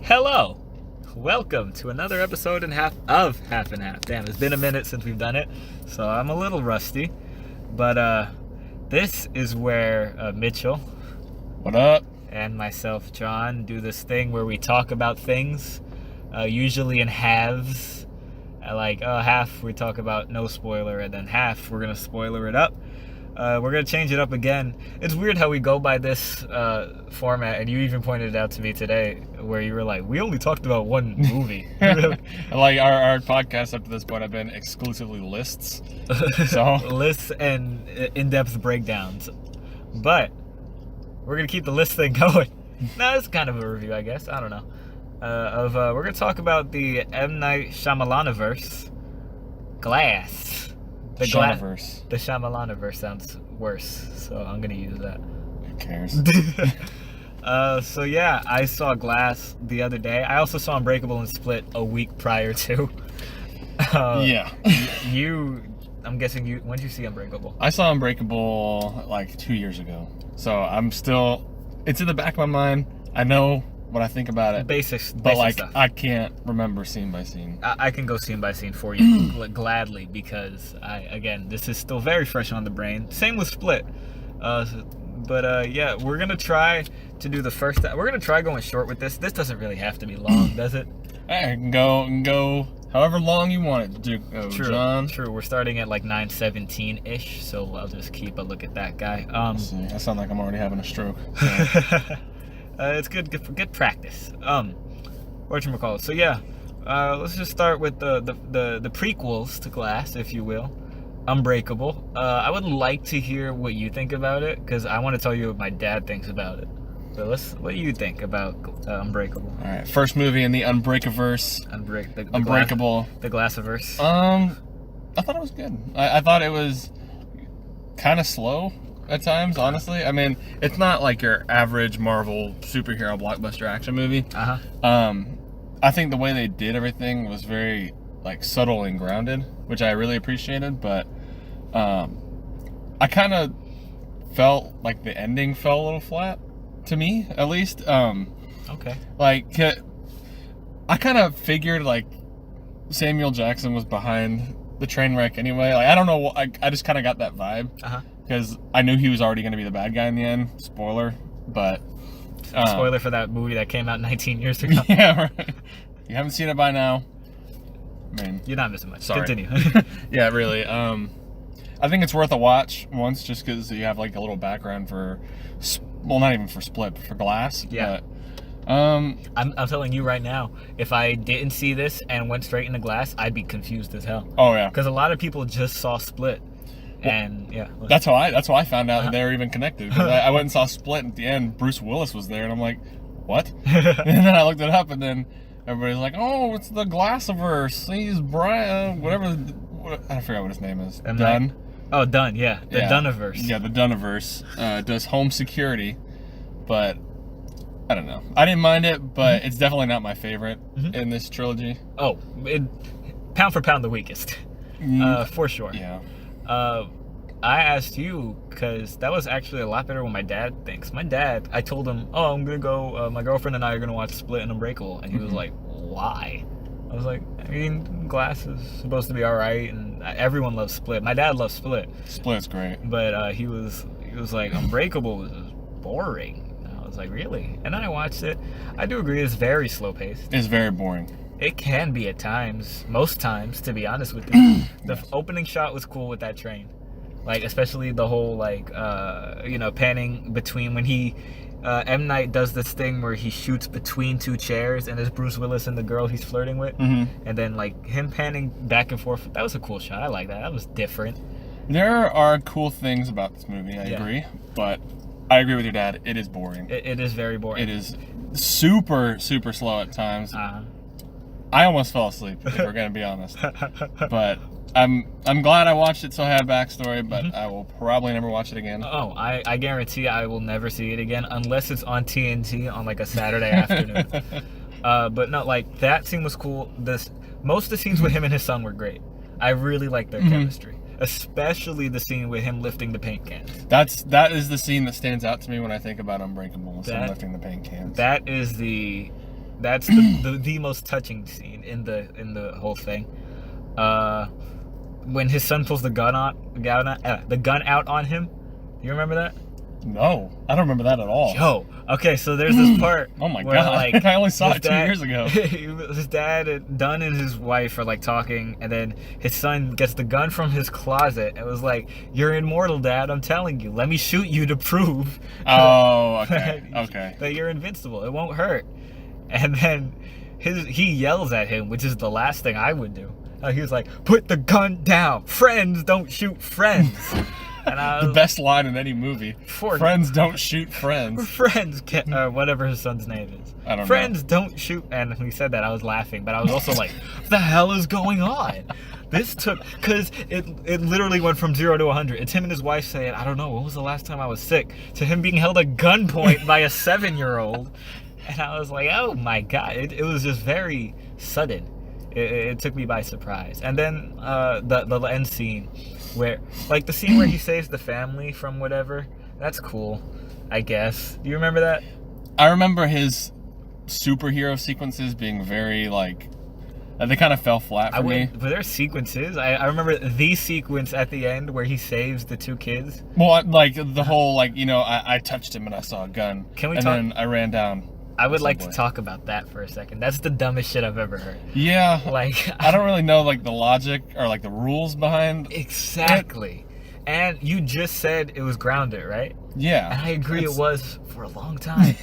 Hello! Welcome to another episode and half of Half and Half. Damn, it's been a minute since we've done it, so I'm a little rusty. But this is where Mitchell, What up? and myself, John, do this thing where we talk about things, usually in halves. Half we talk about no spoiler, and then half we're gonna spoiler it up. We're gonna change it up again. It's weird how we go by this format, and you even pointed it out to me today, where you were like, "We only talked about one movie." Really? Like our podcast up to this point have been exclusively lists. So Lists and in-depth breakdowns, but we're gonna keep the list thing going. No, it's kind of a review, I guess. I don't know. We're gonna talk about the M. Night Shamalan-averse, Glass. The Shamalan-averse. The Shamalan-averse sounds worse, so I'm gonna use that. Who cares? So yeah, I saw Glass the other day. I also saw Unbreakable and Split a week prior to. Yeah. I'm guessing when did you see Unbreakable? I saw Unbreakable like 2 years ago. So it's in the back of my mind. I know what I think about it. Basic But stuff. I can't remember scene by scine. I can go scene by scene for you gladly, because this is still very fresh on the brain. Same with Split. Yeah, we're gonna try to do the first. We're gonna try going short with this. This doesn't really have to be long, does it? I can go however long you want it to go, True, John. True. We're starting at like 9:17-ish, so I'll just keep a look at that guy. Let's see. I sound like I'm already having a stroke. It's good practice. Whatchamacallit. So yeah, let's just start with the prequels to Glass, if you will. Unbreakable. I would like to hear what you think about it, because I want to tell you what my dad thinks about it. So what do you think about Unbreakable? All right, first movie in the Unbreakaverse. Unbreakable. The Glass-averse. I thought it was good. I thought it was kind of slow at times, honestly. I mean, it's not like your average Marvel superhero blockbuster action movie. I think the way they did everything was very like subtle and grounded, which I really appreciated. But I kind of felt like the ending fell a little flat to me, at least. Okay. Like I kind of figured like Samuel Jackson was behind the train wreck anyway. Like I don't know. I just kind of got that vibe. Because I knew he was already going to be the bad guy in the end. Spoiler, but spoiler for that movie that came out 19 years ago. Yeah, right. You haven't seen it by now. I mean, you're not missing much. Sorry. Continue. Yeah, really. I think it's worth a watch once, just because you have like a little background for, well, not even for Split, but for Glass. Yeah. But, I'm telling you right now, if I didn't see this and went straight into Glass, I'd be confused as hell. Oh yeah. Because a lot of people just saw Split. And yeah, that's how I found out that they were even connected. Because I went and saw Split, and at the end Bruce Willis was there, and I'm like, what? And then I looked it up, and then everybody's like, oh, it's the Glass-averse. He's Brian, whatever. I forgot what his name is. Dunn. Oh, Dunn. Yeah, the Dunn-averse. Yeah, the Dunn-averse does home security, but I don't know. I didn't mind it, but it's definitely not my favorite in this trilogy. Oh, pound for pound, the weakest, for sure. Yeah. I asked you because that was actually a lot better what my dad thinks. My dad, I told him, oh, I'm going to go, my girlfriend and I are going to watch Split and Unbreakable. And he was like, why? I was like, I mean, Glass is supposed to be all right, and everyone loves Split. My dad loves Split. Split's great. But he was like, Unbreakable was boring. And I was like, really? And then I watched it. I do agree it's very slow-paced. It's very boring. It can be at times, most times, to be honest with you. The opening shot was cool with that train, like especially the whole like panning between when he M. Night does this thing where he shoots between two chairs, and there's Bruce Willis and the girl he's flirting with, and then like him panning back and forth. That was a cool shot. I like that. That was different. There are cool things about this movie. I agree, but I agree with your dad. It is boring. It is very boring. It is super slow at times. I almost fell asleep, if we're gonna be honest. But I'm glad I watched it, so I had backstory. But I will probably never watch it again. Oh, I guarantee I will never see it again unless it's on TNT on like a Saturday afternoon. But no, like that scene was cool. Most of the scenes with him and his son were great. I really liked their chemistry, especially the scene with him lifting the paint cans. That is the scene that stands out to me when I think about Unbreakable. Him lifting the paint cans. That is the That's the most touching scene in the whole thing. When his son pulls the gun out on him. You remember that? No, I don't remember that at all. Yo, okay, so there's this part. Oh my where, god! Like, I only saw it 2 years ago. His dad, Dunn, and his wife are like talking, and then his son gets the gun from his closet. It was like, "You're immortal, Dad. I'm telling you. Let me shoot you to prove." Oh, okay. That you're invincible. It won't hurt. And then he yells at him, which is the last thing I would do. He was like, "Put the gun down. Friends don't shoot friends." And the best line in any movie. Friends don't shoot friends. Friends can't, whatever his son's name is. I don't know. Friends don't shoot. And when he said that, I was laughing, but I was also like, what the hell is going on? This took, because it literally went from 0 to 100. It's him and his wife saying, I don't know, when was the last time I was sick? To him being held at gunpoint by a 7-year-old. And I was like, oh my God. It was just very sudden. It took me by surprise. And then the end scene, where, like, the scene where he saves the family from whatever, that's cool, I guess. Do you remember that? I remember his superhero sequences being very, like, they kind of fell flat for me. But there are sequences. I remember the sequence at the end where he saves the 2 kids. Well, like, the whole, like, you know, I touched him and I saw a gun. Then I ran down. I would like to talk about that for a second. That's the dumbest shit I've ever heard. Yeah. Like, I don't really know, like, the logic or, like, the rules behind exactly. And you just said it was grounded, right? Yeah. And I agree it was for a long time.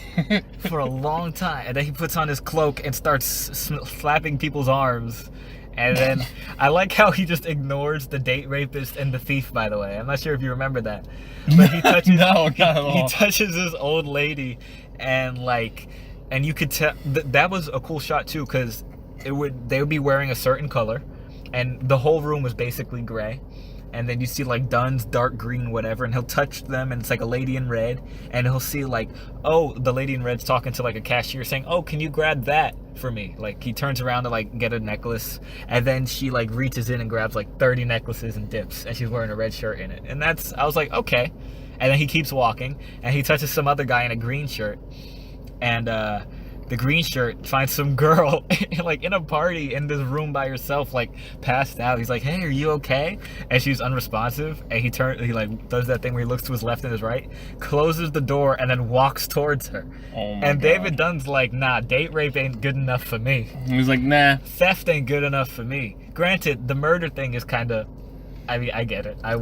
For a long time. And then he puts on his cloak and starts slapping people's arms. And then I like how he just ignores the date rapist and the thief, by the way. I'm not sure if you remember that. But he touches no, not at all. He touches this old lady, and like, and you could tell that was a cool shot too, because they would be wearing a certain color, and the whole room was basically gray. And then you see like Dunn's dark green, whatever, and he'll touch them, and it's like a lady in red, and he'll see like, oh, the lady in red's talking to like a cashier saying, oh, can you grab that for me? Like, he turns around to like get a necklace, and then she like reaches in and grabs like 30 necklaces and dips, and she's wearing a red shirt in it. And I was like, okay. And then he keeps walking, and he touches some other guy in a green shirt, and the green shirt finds some girl like in a party in this room by herself, like passed out. He's like, hey, are you okay? And she's unresponsive, and he like does that thing where he looks to his left and his right, closes the door, and then walks towards her. Oh my and God. David Dunn's like, nah, date rape ain't good enough for me. He was like, nah. Theft ain't good enough for me. Granted, the murder thing is kind of, I mean, I get it. I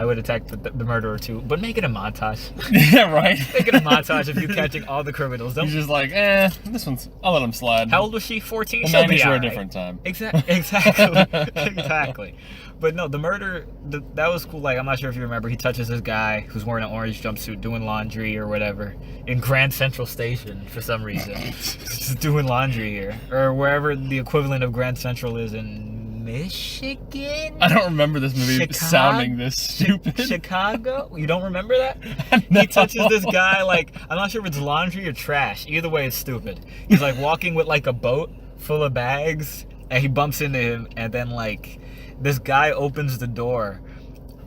would attack the murderer too, but make it a montage. Yeah, right. Make it a montage of you catching all the criminals. He's just like, this one's, I'll let him slide. How old was she? 14? The She'll be 90s were a alright. different time. Exactly. Exactly. But no, the murder, that was cool. Like, I'm not sure if you remember, he touches this guy who's wearing an orange jumpsuit doing laundry or whatever in Grand Central Station for some reason. Just doing laundry here. Or wherever the equivalent of Grand Central is in Michigan? I don't remember this movie sounding this stupid. Chicago? You don't remember that? No. He touches this guy, like, I'm not sure if it's laundry or trash. Either way, it's stupid. He's like walking with like a boat full of bags, and he bumps into him, and then like this guy opens the door,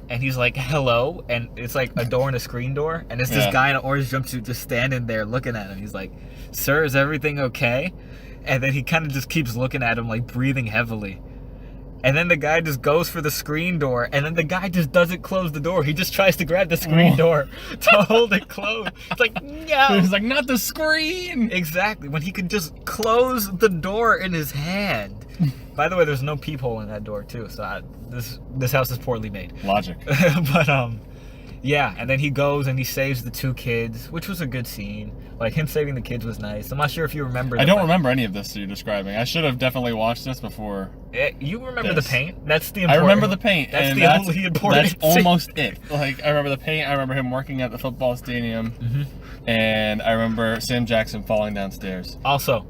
and he's like, hello, and it's like a door and a screen door, and it's this guy in an orange jumpsuit just standing there looking at him. He's like, sir, is everything okay? And then he kind of just keeps looking at him, like breathing heavily. And then the guy just goes for the screen door, and then the guy just doesn't close the door. He just tries to grab the screen door to hold it closed. It's like, no. He's like, not the screen. Exactly. When he could just close the door in his hand. By the way, there's no peephole in that door too, so this house is poorly made. Logic. But yeah, and then he goes and he saves the 2 kids, which was a good scene. Like, him saving the kids was nice. I'm not sure if you remember. I don't remember any of this you're describing. I should have definitely watched this before. You remember the paint? That's the important. I remember the paint. That's the only important That's almost it. Like, I remember the paint. I remember him working at the football stadium. Mm-hmm. And I remember Sam Jackson falling downstairs. Also,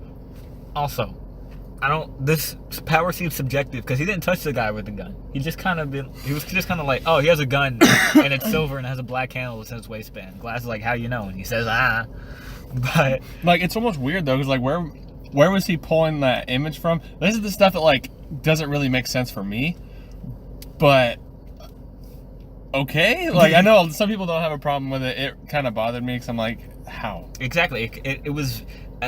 this power seems subjective because he didn't touch the guy with the gun. He was just kind of like, oh, he has a gun and it's silver and has a black handle that's in his waistband. Glass is like, how you know? And he says, But like, it's almost weird though, because like, where was he pulling that image from? This is the stuff that like doesn't really make sense for me. But okay, like I know some people don't have a problem with it. It kind of bothered me because I'm like, how? Exactly. It was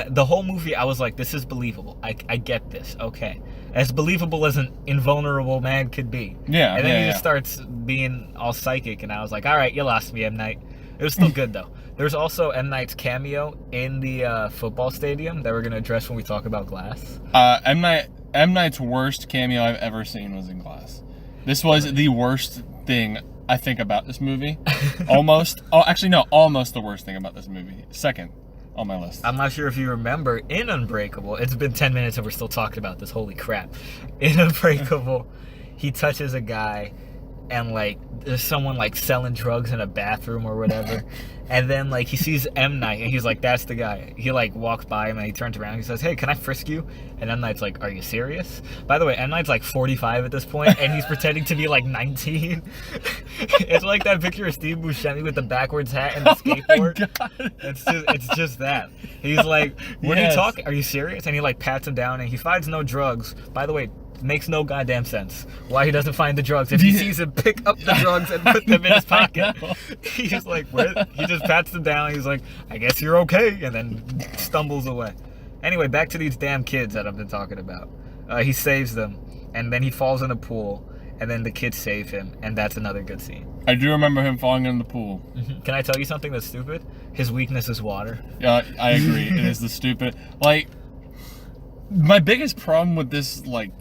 the whole movie, I was like, this is believable. I get this. Okay. As believable as an invulnerable man could be. Yeah. And then he just starts being all psychic, and I was like, all right, you lost me, M. Night. It was still good, though. There's also M. Night's cameo in the football stadium that we're going to address when we talk about Glass. M. Night's worst cameo I've ever seen was in Glass. This was the worst thing I think about this movie. Almost. Oh, actually, no. Almost the worst thing about this movie. Second on my list. I'm not sure if you remember, in Unbreakable, it's been 10 minutes and we're still talking about this. Holy crap. In Unbreakable, he touches a guy and, like, there's someone, like, selling drugs in a bathroom or whatever. And then, like, he sees M. Night, and he's like, that's the guy. He, like, walks by him, and he turns around, and he says, hey, can I frisk you? And M. Night's like, are you serious? By the way, M. Night's, like, 45 at this point, and he's pretending to be, like, 19. It's like that picture of Steve Buscemi with the backwards hat and the skateboard. Oh my God. It's just that. He's like, what are you talking? Are you serious? And he, like, pats him down, and he finds no drugs. By the way, makes no goddamn sense why he doesn't find the drugs if he sees him pick up the drugs and put them in his pocket. He's like, where? He just pats them down. He's like, I guess you're okay, and then stumbles away. Anyway, back to these damn kids that I've been talking about. He saves them, and then he falls in a pool, and then the kids save him, and that's another good scene. I do remember him falling in the pool. Can I tell you something that's stupid? His weakness is water. Yeah, I agree. It is the stupid. Like, my biggest problem with this, like,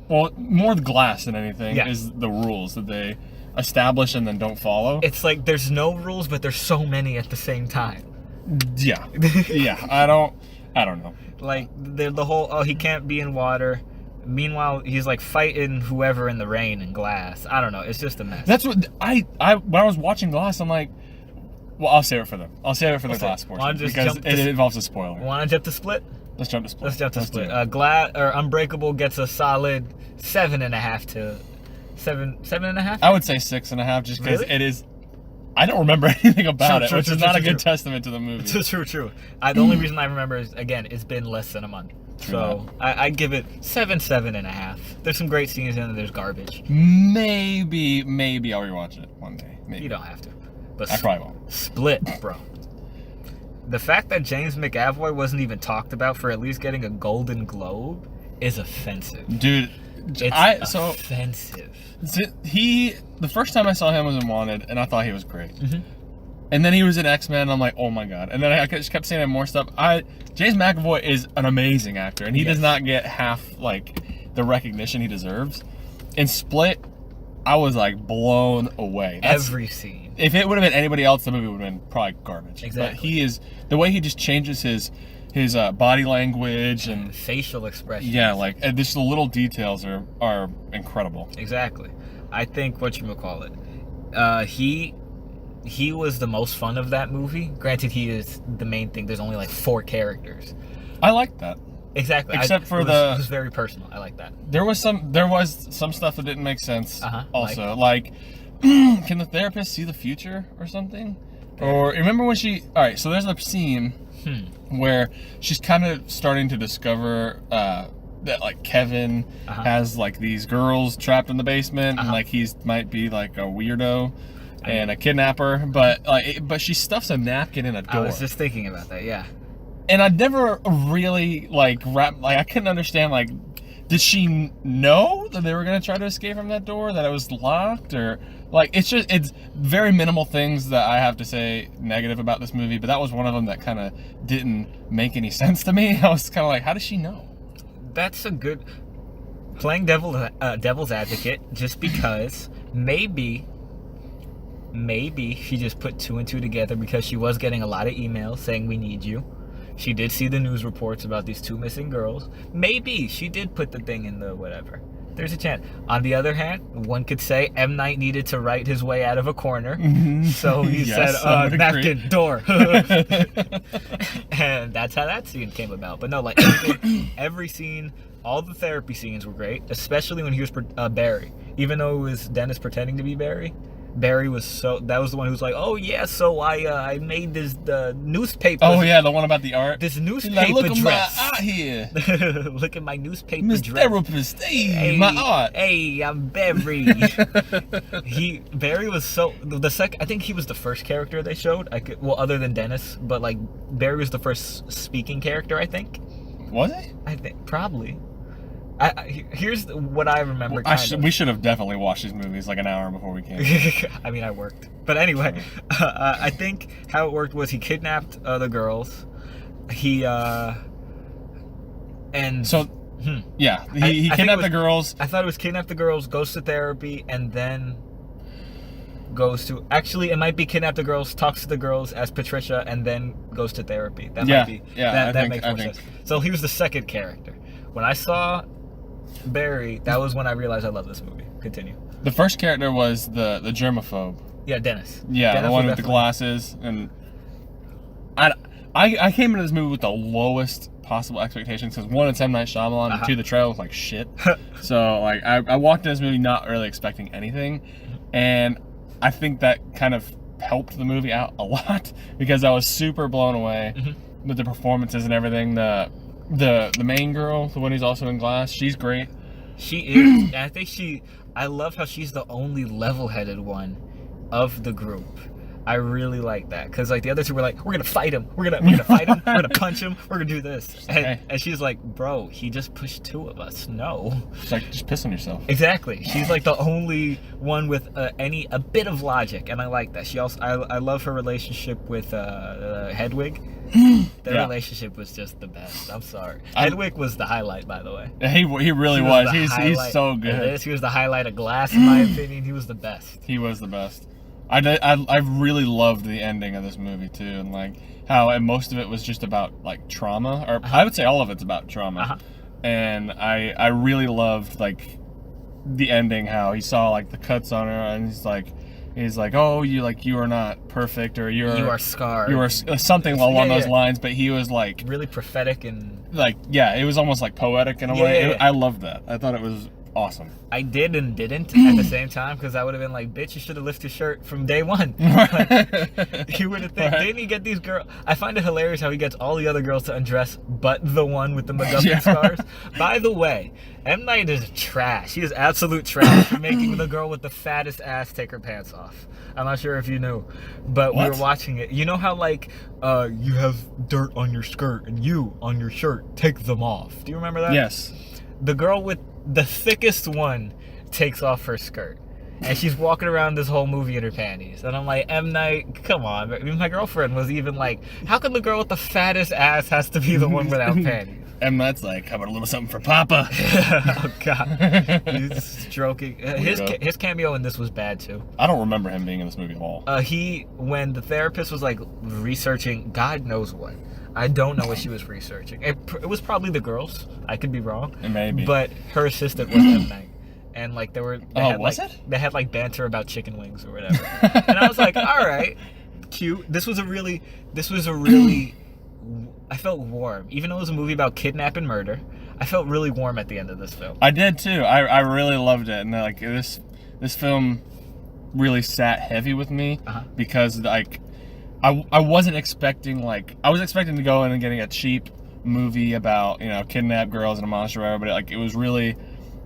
well, more the Glass than anything, is the rules that they establish and then don't follow. It's like there's no rules, but there's so many at the same time. Yeah. Yeah, I don't know. Like, the whole, he can't be in water. Meanwhile, he's, like, fighting whoever in the rain in Glass. I don't know. It's just a mess. That's what when I was watching Glass, I'm like, well, I'll save it for them. I'll save it for the Glass portion because it involves a spoiler. Want to jump to Split? Let's jump to Split. Let's jump to Split. Glass or Unbreakable gets a solid 7.5 to 7.5. I would say 6.5, just because it is. I don't remember anything about it, which is not a good testament to the movie. True. The only reason I remember is, again, it's been less than a month. So I give it 7.5. There's some great scenes in it. There's garbage. Maybe I'll rewatch it one day. Maybe. You don't have to. But I probably won't. Split, bro. The fact that James McAvoy wasn't even talked about for at least getting a Golden Globe is offensive. Dude, it's offensive. The first time I saw him was in Wanted, and I thought he was great. And then he was in X-Men, and I'm like, oh my God. And then I just kept seeing him more stuff. James McAvoy is an amazing actor, and he does not get half, like, the recognition he deserves. In Split, I was, like, blown away. Every scene. If it would have been anybody else, the movie would have been probably garbage. Exactly. But he is, the way he just changes his body language and facial expression. Yeah, like, just the little details are incredible. Exactly. I think whatchamacallit, he was the most fun of that movie. Granted, he is the main thing. There's only like 4 characters. I like that. Exactly. Except for it was very personal. I like that. There was some stuff that didn't make sense. Also, like can the therapist see the future or something? Or remember when all right, so there's a scene where she's kind of starting to discover that, like, Kevin has, like, these girls trapped in the basement, and, like, might be like a weirdo and a kidnapper, but she stuffs a napkin in a door. I was just thinking about that, yeah. And I never really, like, I couldn't understand, like, did she know that they were going to try to escape from that door, that it was locked, or, like, it's very minimal things that I have to say negative about this movie, but that was one of them that kind of didn't make any sense to me. I was kind of like, how does she know? That's a good, playing devil's advocate, just because maybe she just put 2 and 2 together because she was getting a lot of emails saying we need you. She did see the news reports about these 2 missing girls. Maybe she did put the thing in the whatever. There's a chance. On the other hand, one could say M. Night needed to write his way out of a corner. So he said, napkin, door. And that's how that scene came about. But no, like, every scene, all the therapy scenes were great, especially when he was Barry. Even though it was Dennis pretending to be Barry, Barry was that was the one who was like, oh yeah, so I made this newspaper. Oh yeah, the one about the art. This newspaper dress. art here. Look at my newspaper Miss dress. Therapist, hey, my art. Hey, I'm Barry. Barry was so I think he was the first character they showed. Other than Dennis, but like Barry was the first speaking character. I think. Was he? I think probably. Here's what I remember. We should have definitely watched these movies like an hour before we came. I mean, I worked, but anyway, I think how it worked was he kidnapped the girls. He yeah, he kidnapped the girls. I thought it was kidnap the girls, goes to therapy, and then goes to it might be kidnap the girls, talks to the girls as Patricia, and then goes to therapy. That might be that makes more sense. So he was the second character. When I saw Barry, that was when I realized I love this movie. Continue. The first character was the germaphobe. Yeah, Dennis. Yeah, Dennis the one with the glasses, and I came into this movie with the lowest possible expectations because one, it's M. Night Shyamalan, and two, the trailer was like shit. So like I walked in this movie not really expecting anything, and I think that kind of helped the movie out a lot because I was super blown away with the performances and everything. The main girl, the one who's also in Glass, she's great. She is. And I think I love how she's the only level-headed one of the group. I really like that because like the other two were like, we're gonna fight him, we're gonna fight him, we're gonna punch him, we're gonna do this, and she's like, bro, he just pushed two of us. No, she's like, just piss on yourself. Exactly. She's like the only one with a bit of logic, and I like that. She also I love her relationship with Hedwig. Their relationship was just the best. I'm sorry. Hedwig was the highlight, by the way. He really was. He's so good. He was the highlight of Glass, in my opinion. He was the best. He was the best. I really loved the ending of this movie too, and like how most of it was just about like trauma, or I would say all of it's about trauma. And I really loved like the ending, how he saw like the cuts on her, and he's like, oh, you are not perfect, or you are scarred, you are something along those lines. But he was like really prophetic and like it was almost like poetic in a way. I loved that. I thought it was awesome. I did and didn't at the same time because I would have been like, bitch, you should have lifted your shirt from day one. Like, you would have think, didn't he get these girls? I find it hilarious how he gets all the other girls to undress but the one with the MacGuffin scars. By the way, M. Night is trash. He is absolute trash for making the girl with the fattest ass take her pants off. I'm not sure if you knew, but we were watching it. You know how like you have dirt on your skirt and you on your shirt, take them off. Do you remember that? Yes. The girl with the thickest one takes off her skirt, and she's walking around this whole movie in her panties. And I'm like, M. Night, come on. My girlfriend was even like, how come the girl with the fattest ass has to be the one without panties? M. Night's like, how about a little something for Papa? Oh God, he's stroking. His cameo in this was bad too. I don't remember him being in this movie at all. When the therapist was like researching, God knows what. I don't know what she was researching. It was probably the girls. I could be wrong. It may be. But her assistant was M. Night. And like they had like banter about chicken wings or whatever. And I was like, all right, cute. This was a really I felt warm. Even though it was a movie about kidnap and murder, I felt really warm at the end of this film. I did too. I really loved it. And like this film really sat heavy with me because like I wasn't expecting I was expecting to go in and getting a cheap movie about kidnapped girls in a monster or whatever, but it was really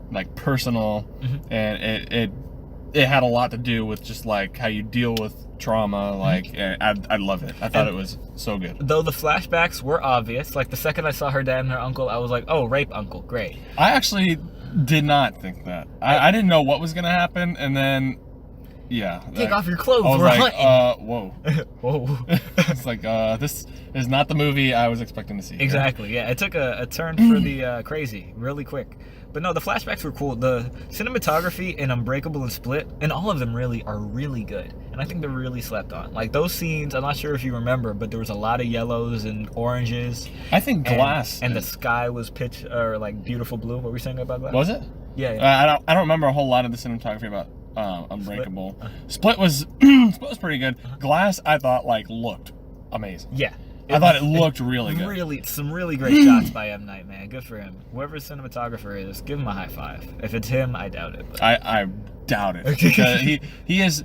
like personal, and it had a lot to do with just like how you deal with trauma. I love it. I thought it was so good. Though the flashbacks were obvious, like the second I saw her dad and her uncle, I was like, oh, rape uncle, great. I actually did not think that. I didn't know what was gonna happen, and then take off your clothes. I was we're like, hunting. Whoa. Whoa. It's like, this is not the movie I was expecting to see. Exactly, yeah. It took a turn for the crazy really quick. But no, the flashbacks were cool. The cinematography in Unbreakable and Split, and all of them really are really good. And I think they're really slept on. Like those scenes, I'm not sure if you remember, but there was a lot of yellows and oranges. I think Glass. And the sky was beautiful blue. What were we saying about that? Was it? Yeah. I don't remember a whole lot of the cinematography about Unbreakable. Split was pretty good. Glass, I thought looked amazing. Yeah. I thought it looked really good. Some really great shots by M. Night, man. Good for him. Whoever cinematographer is, give him a high five. If it's him, I doubt it. But. I doubt it. Because he is.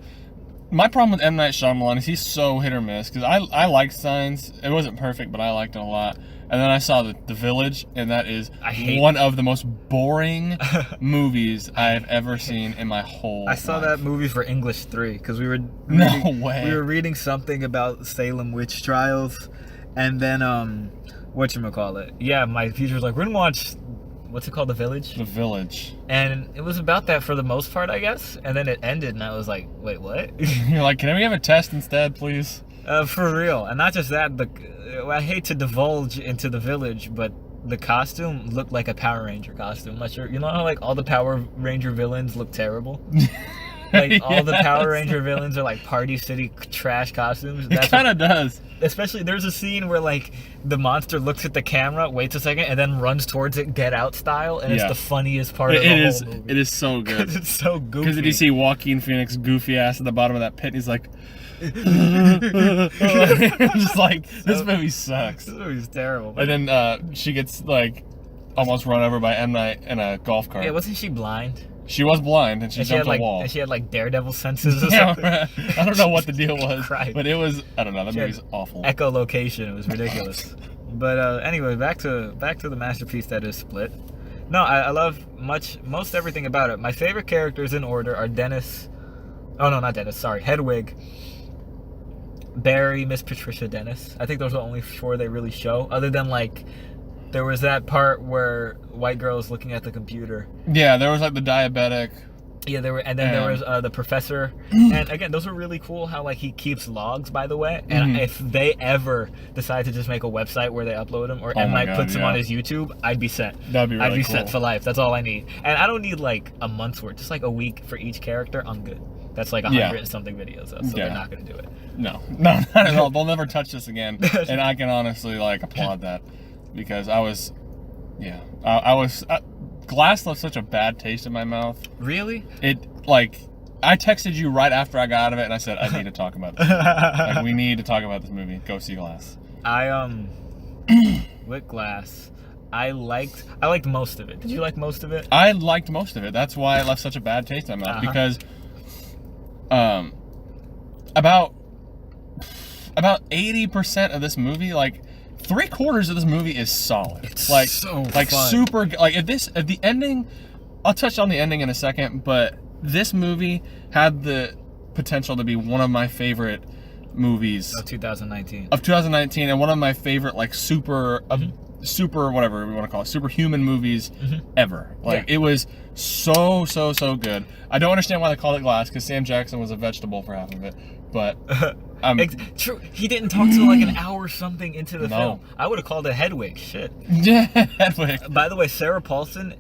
My problem with M. Night Shyamalan is he's so hit or miss. Because I liked Signs. It wasn't perfect, but I liked it a lot. And then I saw the Village, and that is one of the most boring movies I've ever seen in my whole life. I saw that movie for English 3 because we were No way. We were reading something about Salem witch trials, and then whatchamacallit? Yeah, my teacher was like, "We're gonna watch." What's it called? The Village? The Village. And it was about that for the most part, I guess. And then it ended, and I was like, wait, what? You're like, can we have a test instead, please? For real. And not just that, I hate to divulge into The Village, but the costume looked like a Power Ranger costume. Like, you know how, like, all the Power Ranger villains look terrible? Like, all the Power Ranger villains are, like, Party City trash costumes. It kind of does. Especially, there's a scene where, like, the monster looks at the camera, waits a second, and then runs towards it, Get Out style, and it's the funniest part of the whole movie. It is so good. It's so goofy. Because did you see Joaquin Phoenix goofy ass at the bottom of that pit, and he's like... just like, this movie sucks. This movie's terrible. And then she gets, like, almost run over by M. Night in a golf cart. Yeah, wasn't she blind? She was blind, and she jumped had, a wall. And she had, like, daredevil senses or Yeah, something. right. I don't know what the deal was, Right. but it was, I don't know, that movie's awful. Echolocation, it was ridiculous. But anyway, back to the masterpiece that is Split. No, I love most everything about it. My favorite characters in order are Dennis. Oh, no, not Dennis, sorry. Hedwig, Barry, Miss Patricia Dennis. I think those are the only 4 they really show, other than, like, there was that part where white girl is looking at the computer. Yeah, there was like the diabetic. Yeah, there was the professor, and again, those are really cool. How like he keeps logs, by the way, and if they ever decide to just make a website where they upload them, or M. Night puts them on his YouTube, I'd be set. That'd be really I'd be cool. set for life. That's all I need, and I don't need like a month's worth, just like a week for each character. I'm good. That's like 100 and something videos, though, so they're not gonna do it. No, not at all. They'll never touch this again, and I can honestly like applaud that. Because I was Glass left such a bad taste in my mouth. Really? It, like, I texted you right after I got out of it, and I said, I need to talk about this movie. Like, we need to talk about this movie. Go see Glass. With Glass, I liked most of it. Did you like most of it? I liked most of it. That's why it left such a bad taste in my mouth. Because, about 80% of this movie, like, 3/4 of this movie is solid. It's like so like fun. Super. Like at the ending, I'll touch on the ending in a second. But this movie had the potential to be one of my favorite movies of 2019. And one of my favorite like super whatever we want to call it, superhuman movies ever. Like it was so good. I don't understand why they called it Glass because Sam Jackson was a vegetable for half of it, but. True. He didn't talk till like an hour something into the film. I would have called it Hedwig. Shit. Yeah, Hedwig. By the way, Sarah Paulson,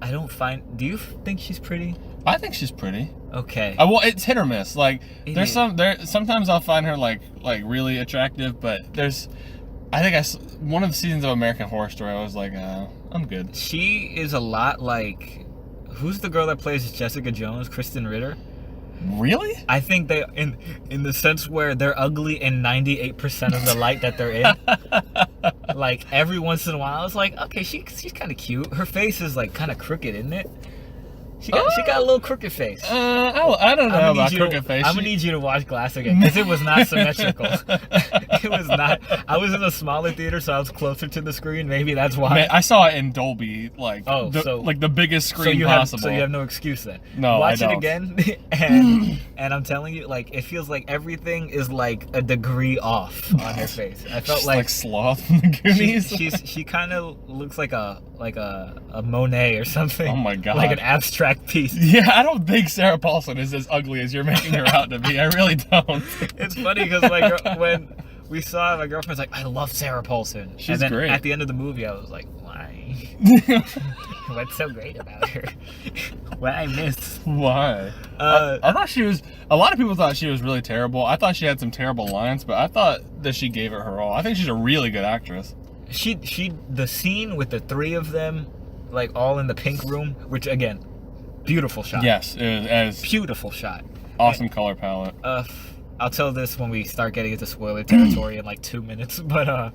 do you think she's pretty? I think she's pretty. Okay. Well, it's hit or miss. Like sometimes I'll find her like really attractive, but I think one of the seasons of American Horror Story, I was like, I'm good. She is a lot like, who's the girl that plays Jessica Jones? Kristen Ritter. Really? I think they, in the sense where they're ugly in 98% of the light that they're in. Like every once in a while, it's like, okay, she's kind of cute. Her face is like kind of crooked, isn't it? She got a little crooked face. I don't know about crooked face. I'm gonna need you to watch Glass again because it was not symmetrical. It was not. I was in a smaller theater, so I was closer to the screen. Maybe that's why. Man, I saw it in Dolby, like the biggest screen possible. So you have no excuse then. No, watch I don't. it again, and I'm telling you, like it feels like everything is like a degree off on her face. I felt like Sloth from the Goonies. She kind of looks like a Monet or something. Oh my god, like an abstract piece. Yeah, I don't think Sarah Paulson is as ugly as you're making her out to be. I really don't. It's funny because like when we saw it, my girlfriend's like, I love Sarah Paulson. She's and then great. At the end of the movie, I was like, why? What's so great about her? What I missed? Why? I thought she was. A lot of people thought she was really terrible. I thought she had some terrible lines, but I thought that she gave it her all. I think she's a really good actress. The scene with the 3 of them, like all in the pink room, which again, beautiful shot. Yes, it was beautiful shot. Awesome color palette. I'll tell this when we start getting into spoiler territory in like 2 minutes, but I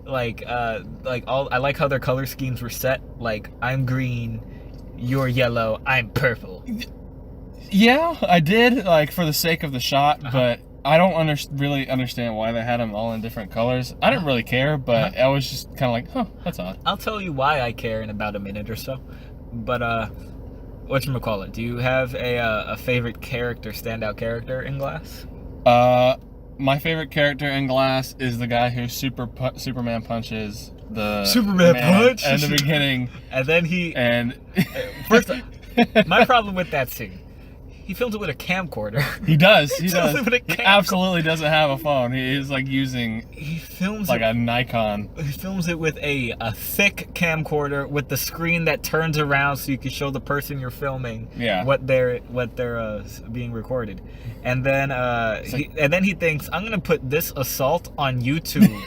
like how their color schemes were set. Like I'm green, you're yellow, I'm purple. Yeah, I did, like, for the sake of the shot, but I don't really understand why they had them all in different colors. I didn't really care, but I was just kind of like, huh, that's odd. I'll tell you why I care in about a minute or so. But, whatchamacallit, do you have a favorite standout character in Glass? My favorite character in Glass is the guy who Superman punches the Superman punch? in the beginning. And then he... And... First, my problem with that scene, he films it with a camcorder. He does. He films does. it with a He absolutely doesn't have a phone. He is like using. He films like a Nikon. He films it with a thick camcorder with the screen that turns around so you can show the person you're filming. Yeah. What they're being recorded, and then he thinks, I'm gonna put this assault on YouTube.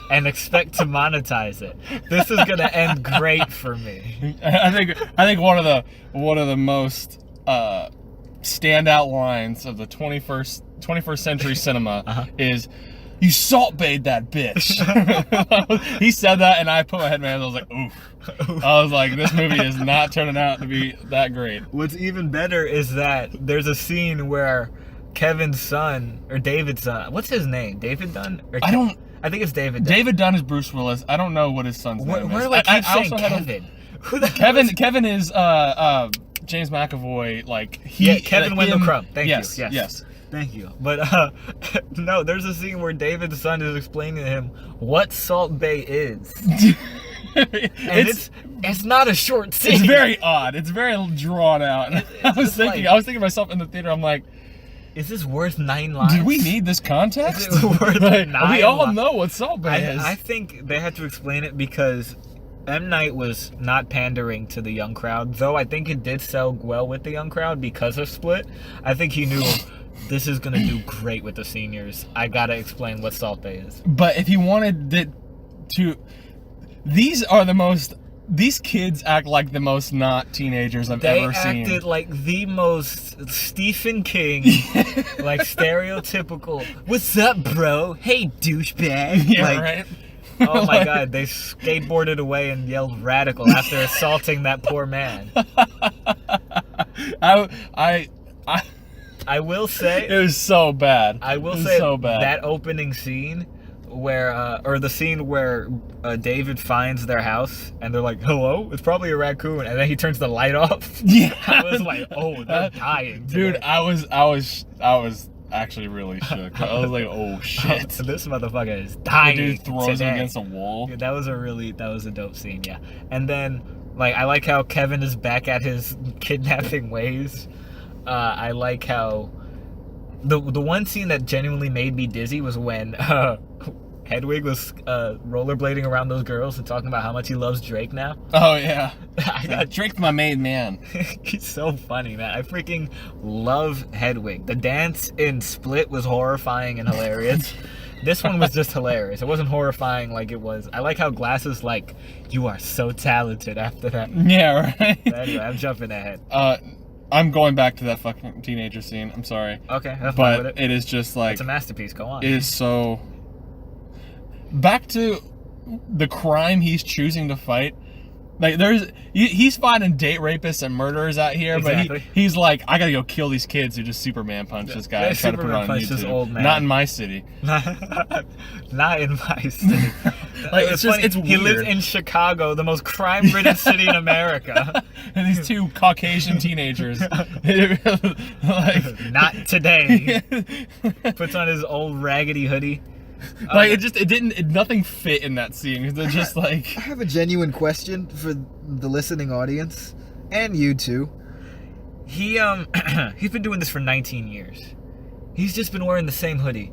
And expect to monetize it. This is gonna end great for me. I think one of the most standout lines of the 21st century cinema is, "You salt baed that bitch." He said that, and I put my head in my hands. I was like, oof. I was like, this movie is not turning out to be that great. What's even better is that there's a scene where Kevin's son, or David's son, what's his name? David Dunn? I think it's David Dunn. David Dunn is Bruce Willis. I don't know what his son's name is. Where do I keep saying Kevin? Who the Kevin is James McAvoy. Like Kevin Wendell Crumb. Thank you. Yes. Thank you. But no, there's a scene where David's son is explaining to him what Salt Bay is. It's not a short scene. It's very odd. It's very drawn out. I was thinking to myself in the theater, I'm like, is this worth 9 lines? Do we need this context? Is it worth 9 We all know what Salt Bay is. I think they had to explain it because M. Night was not pandering to the young crowd, though I think it did sell well with the young crowd because of Split. I think he knew this is going to do great with the seniors. I got to explain what Salt Bay is. But if he wanted it to... These kids act like the most not teenagers I've ever seen. They acted like the most Stephen King, like stereotypical, "What's up, bro? Hey, douchebag." Yeah, right? Oh my god, they skateboarded away and yelled radical after assaulting that poor man. I will say... It was so bad. I will say that opening scene where, or the scene where David finds their house and they're like, "Hello?" It's probably a raccoon, and then he turns the light off. Yeah, I was like, "Oh, they're dying today." Dude, I was actually really shook. I was like, "Oh shit, this motherfucker is dying." The dude throws him against a wall. Yeah, that was a dope scene. Yeah, and then I like how Kevin is back at his kidnapping ways. I like how the one scene that genuinely made me dizzy was when Hedwig was rollerblading around those girls and talking about how much he loves Drake now. Oh, yeah. Drake's my main man. He's so funny, man. I freaking love Hedwig. The dance in Split was horrifying and hilarious. This one was just hilarious. It wasn't horrifying like it was. I like how Glass is like, "You are so talented" after that. Yeah, right. But anyway, I'm jumping ahead. I'm going back to that fucking teenager scene. I'm sorry. Okay, that's fine with it. It is just like... It's a masterpiece. Go on. It is so... Back to the crime he's choosing to fight. Like, he's finding date rapists and murderers out here, exactly. But he's like, I gotta go kill these kids who just Superman punch this guy and try to put it on YouTube. Old man. Not in my city. Not in my city. Like, it's weird. He lives in Chicago, the most crime-ridden city in America. And these two Caucasian teenagers. Like, not today. Puts on his old raggedy hoodie. Like, nothing fit in that scene. They're just like... I have a genuine question for the listening audience, and you too. He's been doing this for 19 years. He's just been wearing the same hoodie.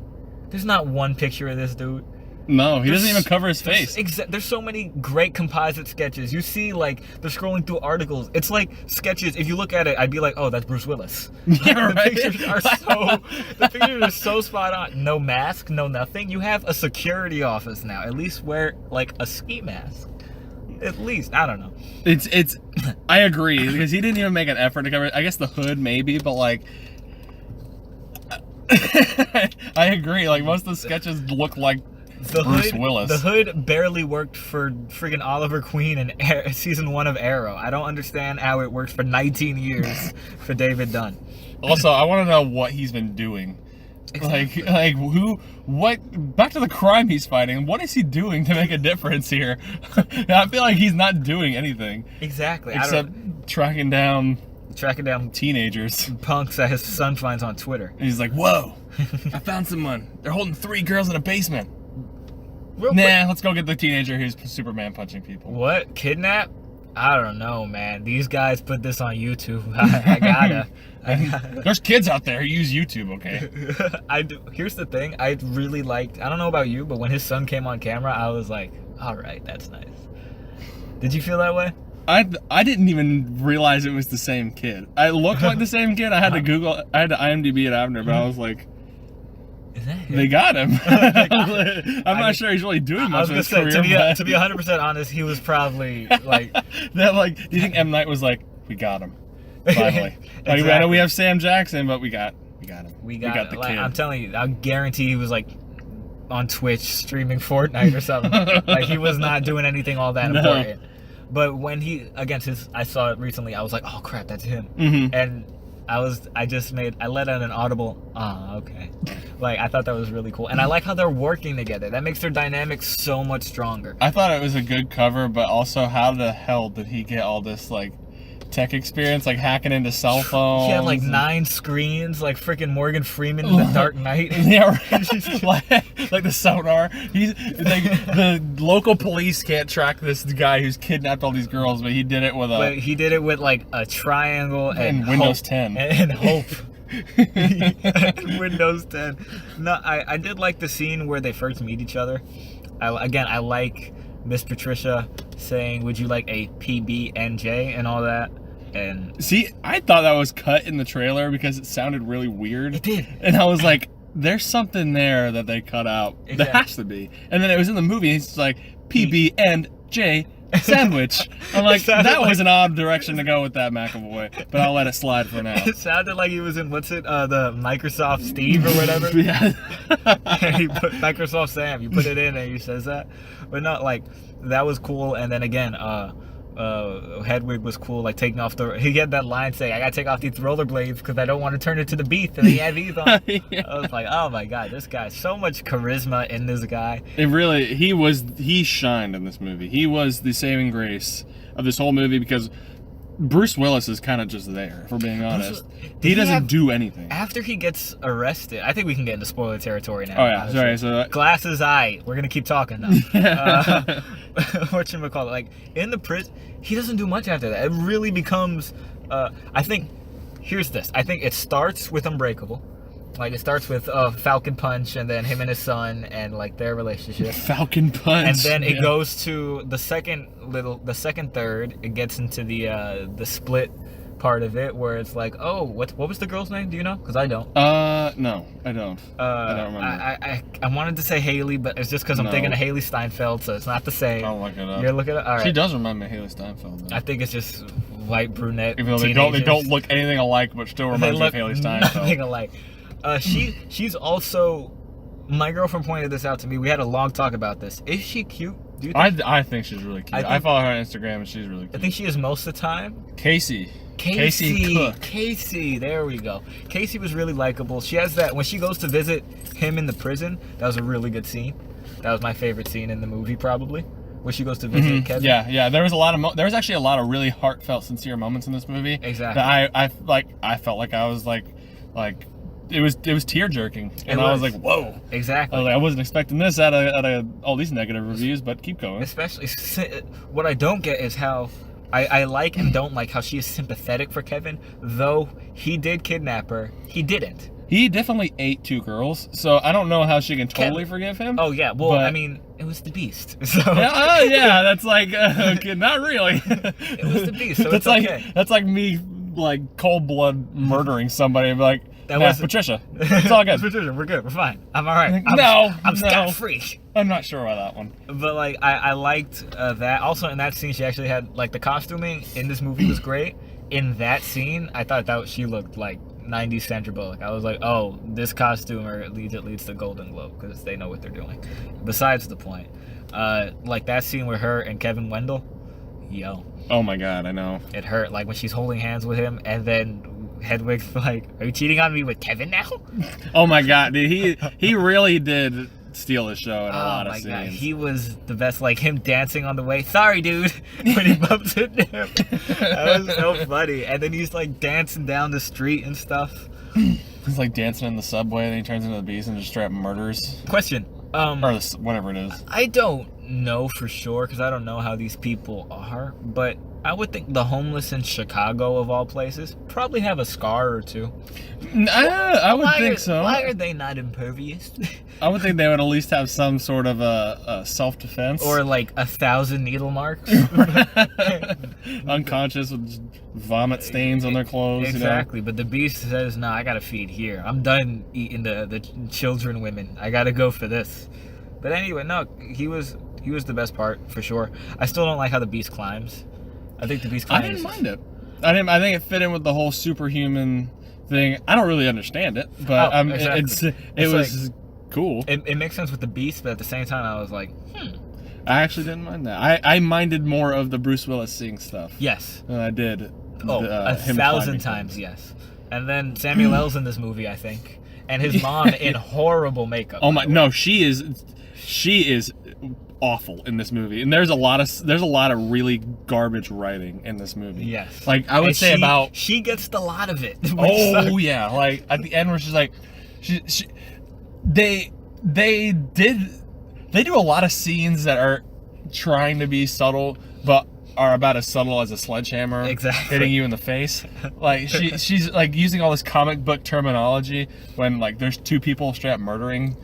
There's not one picture of this dude. No, he doesn't even cover his face. There's so many great composite sketches. You see, like, they're scrolling through articles. It's like sketches. If you look at it, I'd be like, "Oh, that's Bruce Willis." Yeah, the right? pictures are so spot on. No mask, no nothing. You have a security office now. At least wear, like, a ski mask. At least. I don't know. It's I agree, because he didn't even make an effort to cover it. I guess the hood maybe, but like... I agree. Like, most of the sketches look like Bruce Willis. The hood barely worked for friggin' Oliver Queen in season 1 of Arrow. I don't understand how it worked for 19 years for David Dunn. Also, I want to know what he's been doing. Exactly. Like who? What? Back to the crime he's fighting. What is he doing to make a difference here? I feel like he's not doing anything. Exactly. Except tracking down teenagers, punks that his son finds on Twitter. And he's like, "Whoa, I found someone. They're holding 3 girls in a basement. Real quick. Let's go get the teenager who's Superman punching people." What? Kidnap? I don't know, man. These guys put this on YouTube. I gotta. There's kids out there who use YouTube, okay? Here's the thing. I really liked, I don't know about you, but when his son came on camera, I was like, all right, that's nice. Did you feel that way? I didn't even realize it was the same kid. I looked like the same kid. I had to IMDb it after, but I was like, is that him? They got him. I'm not sure he's really doing much in his career. To be 100% honest, he was probably like... do you think M. Night was like, we got him? Finally. Exactly. I know we have Sam Jackson, but we got him. We got the like, kid. I'm telling you, I guarantee he was like on Twitch streaming Fortnite or something. Like he was not doing anything all that important. But when I saw it recently, I was like, oh crap, that's him. Mm-hmm. And I let out an audible, okay. Like, I thought that was really cool. And I like how they're working together. That makes their dynamic so much stronger. I thought it was a good cover, but also how the hell did he get all this, like, tech experience, like hacking into cell phones? He had like 9 screens, like freaking Morgan Freeman in The Dark Knight. Yeah, right. like the sonar. He's like, the local police can't track this guy who's kidnapped all these girls, but he did it with like a triangle and Windows hope, 10 and hope. Windows 10. No, I did like the scene where they first meet each other. I like Miss Patricia saying, "Would you like a PB&J?" and all that. And see, I thought that was cut in the trailer because it sounded really weird. It did. And I was like, there's something there that they cut out. Exactly. There has to be. And then it was in the movie, it's like, PB&J sandwich. I'm like, that was an odd direction to go with that, McAvoy. But I'll let it slide for now. It sounded like he was in, the Microsoft Steve or whatever. Yeah. He put Microsoft Sam. You put it in and he says that. But not like, that was cool. And then again, Hedwig was cool, like taking off he had that line saying, "I gotta take off these rollerblades because I don't want to turn it to the beast," and he had these on. Yeah. I was like, oh my god, this guy, so much charisma in this guy. It really, he shined in this movie. He was the saving grace of this whole movie because Bruce Willis is kind of just there, if we're being honest. He doesn't do anything. After he gets arrested, I think we can get into spoiler territory now. Oh yeah, sorry. So Glass's eye. We're gonna keep talking now. Whatchamacallit, like in the prison, he doesn't do much after that. It really becomes. I think. Here's this. I think it starts with Unbreakable. Like it starts with Falcon Punch, and then him and his son, and like their relationship. Falcon Punch. And then it goes to the second third. It gets into the split part of it, where it's like, oh, what was the girl's name? Do you know? Because I don't. No, I don't. I don't remember. I wanted to say Haley, but it's just because I'm thinking of Haley Steinfeld, so it's not the same. I'll look it up. You're looking at. All right. She does remind me of Haley Steinfeld, though. I think it's just white brunette. Even though they don't look anything alike, but still remind me of Haley Steinfeld. Nothing alike. She's also, my girlfriend pointed this out to me. We had a long talk about this. Is she cute? Do you think? I think she's really cute. I follow her on Instagram and she's really cute. I think she is most of the time. Casey Cook. Casey, there we go. Casey was really likable. She has that, when she goes to visit him in the prison, that was a really good scene. That was my favorite scene in the movie, probably. When she goes to visit Kevin. Yeah. There was actually a lot of really heartfelt, sincere moments in this movie. Exactly. That I felt like I was like it was tear jerking, and I was like, whoa. Exactly. I wasn't expecting this out of all these negative reviews, but keep going. Especially, what I don't get is how I like and don't like how she is sympathetic for Kevin, though he did kidnap her. He didn't. He definitely ate 2 girls, so I don't know how she can totally forgive him. Oh yeah, well, I mean, it was the Beast. So. Yeah, that's like, okay, not really. It was the Beast, so that's it's okay. That's like me, like, cold blood murdering somebody and be like, Patricia, it's all good. Patricia, we're good, we're fine. I'm all right. I'm scot-free. I'm not sure about that one. But, like, I liked that. Also, in that scene, she actually had, like, the costuming in this movie was great. In that scene, I thought that she looked, like, '90s Sandra Bullock. I was like, oh, this costume, or it leads to Golden Globe because they know what they're doing. Besides the point, like that scene with her and Kevin Wendell, yo. Oh my god, I know. It hurt. Like when she's holding hands with him, and then Hedwig's like, "Are you cheating on me with Kevin now?" Oh my god, dude, he really did steal the show in a lot of scenes. God, he was the best. Like him dancing on the way. Sorry, dude. When he bumps into him, that was so funny. And then he's like dancing down the street and stuff. He's like dancing in the subway, and he turns into the beast and just straight up murders. Question. Or whatever it is. I don't know for sure because I don't know how these people are, but I would think the homeless in Chicago, of all places, probably have a scar or two. I would think so. Why are they not impervious? I would think they would at least have some sort of a self-defense. Or like 1,000 needle marks. Unconscious with vomit stains on their clothes. Exactly, you know? But the beast says, "Nah, I gotta feed here. I'm done eating the children, women. I gotta go for this." But anyway, no, he was the best part for sure. I still don't like how the beast climbs. I think the beast climbs. I didn't mind it. I think it fit in with the whole superhuman thing. I don't really understand it, but exactly. it was like, cool. It makes sense with the beast, but at the same time, I was like, I actually didn't mind that. I minded more of the Bruce Willis sing stuff. Yes. Than I did. A thousand times, yes. And then Samuel L's in this movie, I think, and his mom in horrible makeup. Oh my! No, she is awful in this movie, and there's a lot of really garbage writing in this movie. Yes. Like I would say she gets the lot of it. Oh yeah, like at the end where she's like, they do a lot of scenes that are trying to be subtle, but are about as subtle as a sledgehammer hitting you in the face. Like she's like using all this comic book terminology when like there's two people straight up murdering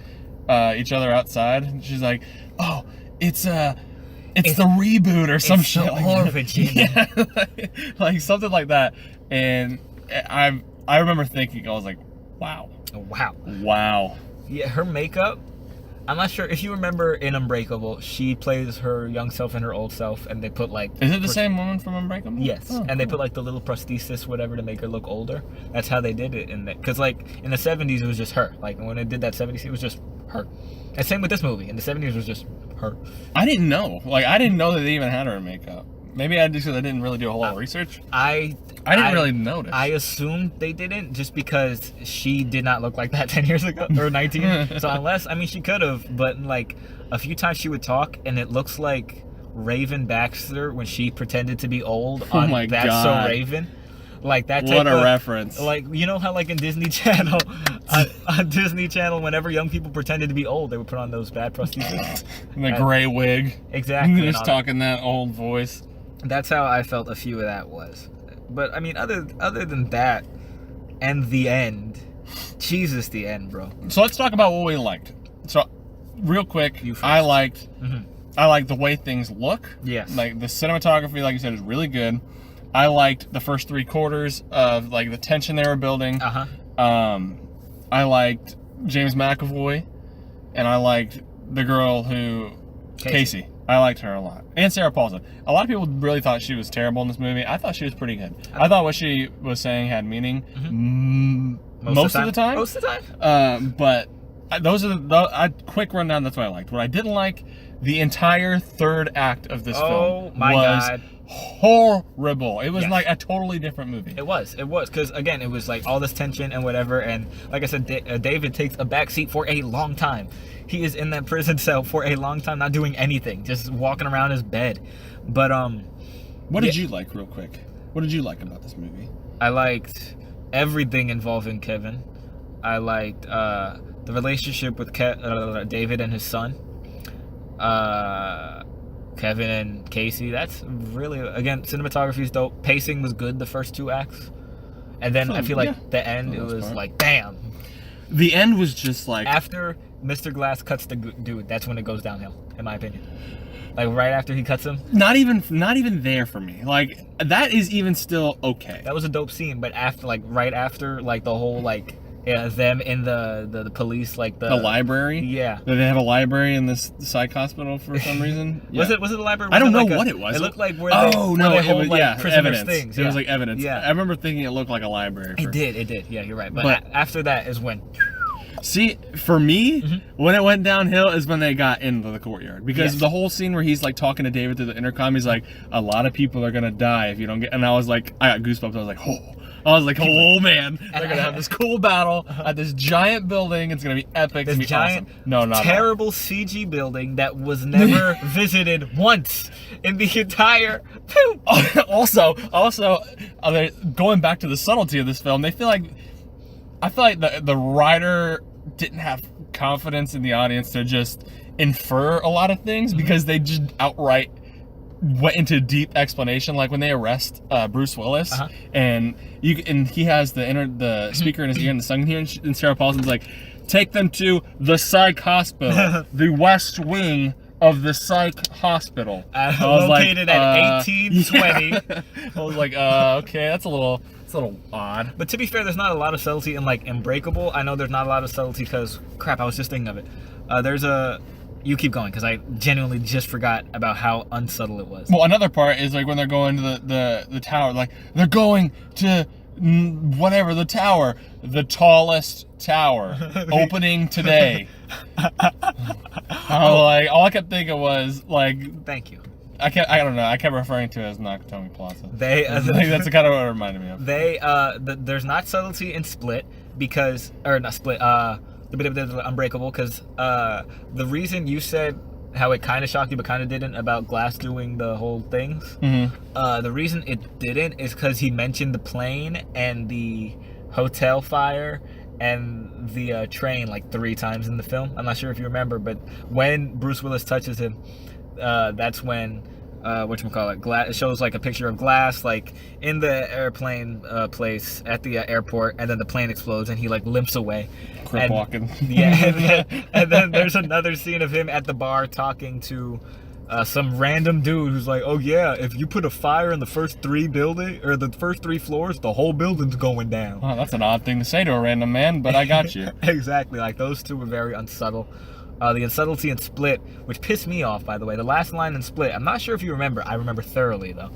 each other outside. And she's like, oh, it's the reboot or some shit like that. Yeah, like something like that. And I remember thinking, I was like, wow. Yeah, her makeup. I'm not sure if you remember in Unbreakable, she plays her young self and her old self, and they put like. Is it the same woman from Unbreakable? Yes, and they put like the little prosthesis, whatever, to make her look older. That's how they did it in that, because like in the '70s it was just her. Like when they did that '70s, it was just her. And same with this movie. In the '70s it was just her. I didn't know. Like I didn't know that they even had her in makeup. Maybe I just because I didn't really do a whole lot of research. I didn't really notice. I assumed they didn't just because she did not look like that 10 years ago or 19. So unless, I mean, she could have, but like a few times she would talk and it looks like Raven Baxter when she pretended to be old on That's God. So Raven. Like that type what a reference. Like, you know how like in Disney Channel, on Disney Channel, whenever young people pretended to be old, they would put on those bad prostheses. And the gray wig. Exactly. Just talking that old voice. That's how I felt a few of that was. But I mean, other than that, and the end, Jesus, the end, bro. So let's talk about what we liked. So, real quick, I liked the way things look. Yes. Like the cinematography, like you said, is really good. I liked the first 3/4 of like the tension they were building. I liked James McAvoy, and I liked the girl who Casey. I liked her a lot. And Sarah Paulson. A lot of people really thought she was terrible in this movie. I thought she was pretty good. I thought what she was saying had meaning most of the time. Most of the time. But those are the quick rundown. That's what I liked. What I didn't like, the entire third act of this film was horrible. It was like a totally different movie. It was because again it was like all this tension and whatever, and like I said, David takes a backseat for a long time. He is in that prison cell for a long time, not doing anything, just walking around his bed. But what did you like, real quick? What did you like about this movie? I liked everything involving Kevin. I liked the relationship with David and his son. Kevin and Casey. That's really, again, cinematography is dope. Pacing was good the first 2 acts, and then I feel like the end, it was like, damn. The end was just like after Mr. Glass cuts the dude, that's when it goes downhill, in my opinion. Like right after he cuts him. Not even there for me. Like that is even still okay. That was a dope scene, but after, like right after, like the whole like them in the police, like the library. Yeah. Did they have a library in this psych hospital for some reason? Yeah. Was it the library? I don't know what it was. It looked like where they hold like prisoners' evidence. things. It was like evidence. Yeah. I remember thinking it looked like a library. It did. Yeah, you're right. But after that is when. See, for me, when it went downhill is when they got into the courtyard. Because the whole scene where he's like talking to David through the intercom, he's like, a lot of people are gonna die if you don't get. And I was like, I got goosebumps. I was like, oh man, they're gonna have this cool battle at this giant building. It's gonna be epic. This it's gonna be giant, awesome. No, not terrible CG building that was never visited once in the entire. Also, going back to the subtlety of this film, I feel like the writer didn't have confidence in the audience to just infer a lot of things because they just outright went into deep explanation. Like when they arrest Bruce Willis and he has the speaker in his ear and the song here, and Sarah Paulson's like, take them to the psych hospital, the West Wing of the psych hospital. Located at 1820. Yeah. I was like, okay, that's a little odd. But to be fair, there's not a lot of subtlety in like Unbreakable. I know there's not a lot of subtlety because crap, I was just thinking of it. You keep going because I genuinely just forgot about how unsubtle it was. Well, another part is like when they're going to the tower, like they're going to whatever the tower, the tallest tower, opening today. All I kept thinking was like, thank you. I don't know. I kept referring to it as Nakatomi Plaza. That's kind of what it reminded me of. There's not subtlety in Split because, or not Split. Unbreakable because the reason you said how it kind of shocked you but kind of didn't about Glass doing the whole things. The reason it didn't is because he mentioned the plane and the hotel fire and the train like 3 times in the film. I'm not sure if you remember, but when Bruce Willis touches him, that's when Glass, it shows like a picture of Glass like in the airplane place at the airport, and then the plane explodes and he like limps away. Crip walking. Yeah, and then there's another scene of him at the bar talking to some random dude who's like, oh yeah, if you put a fire in the first 3 floors, the whole building's going down. Oh, that's an odd thing to say to a random man, but I got you. Exactly, like those two were very unsubtle. The unsubtlety in Split, which pissed me off, by the way. The last line in Split, I'm not sure if you remember. I remember thoroughly, though.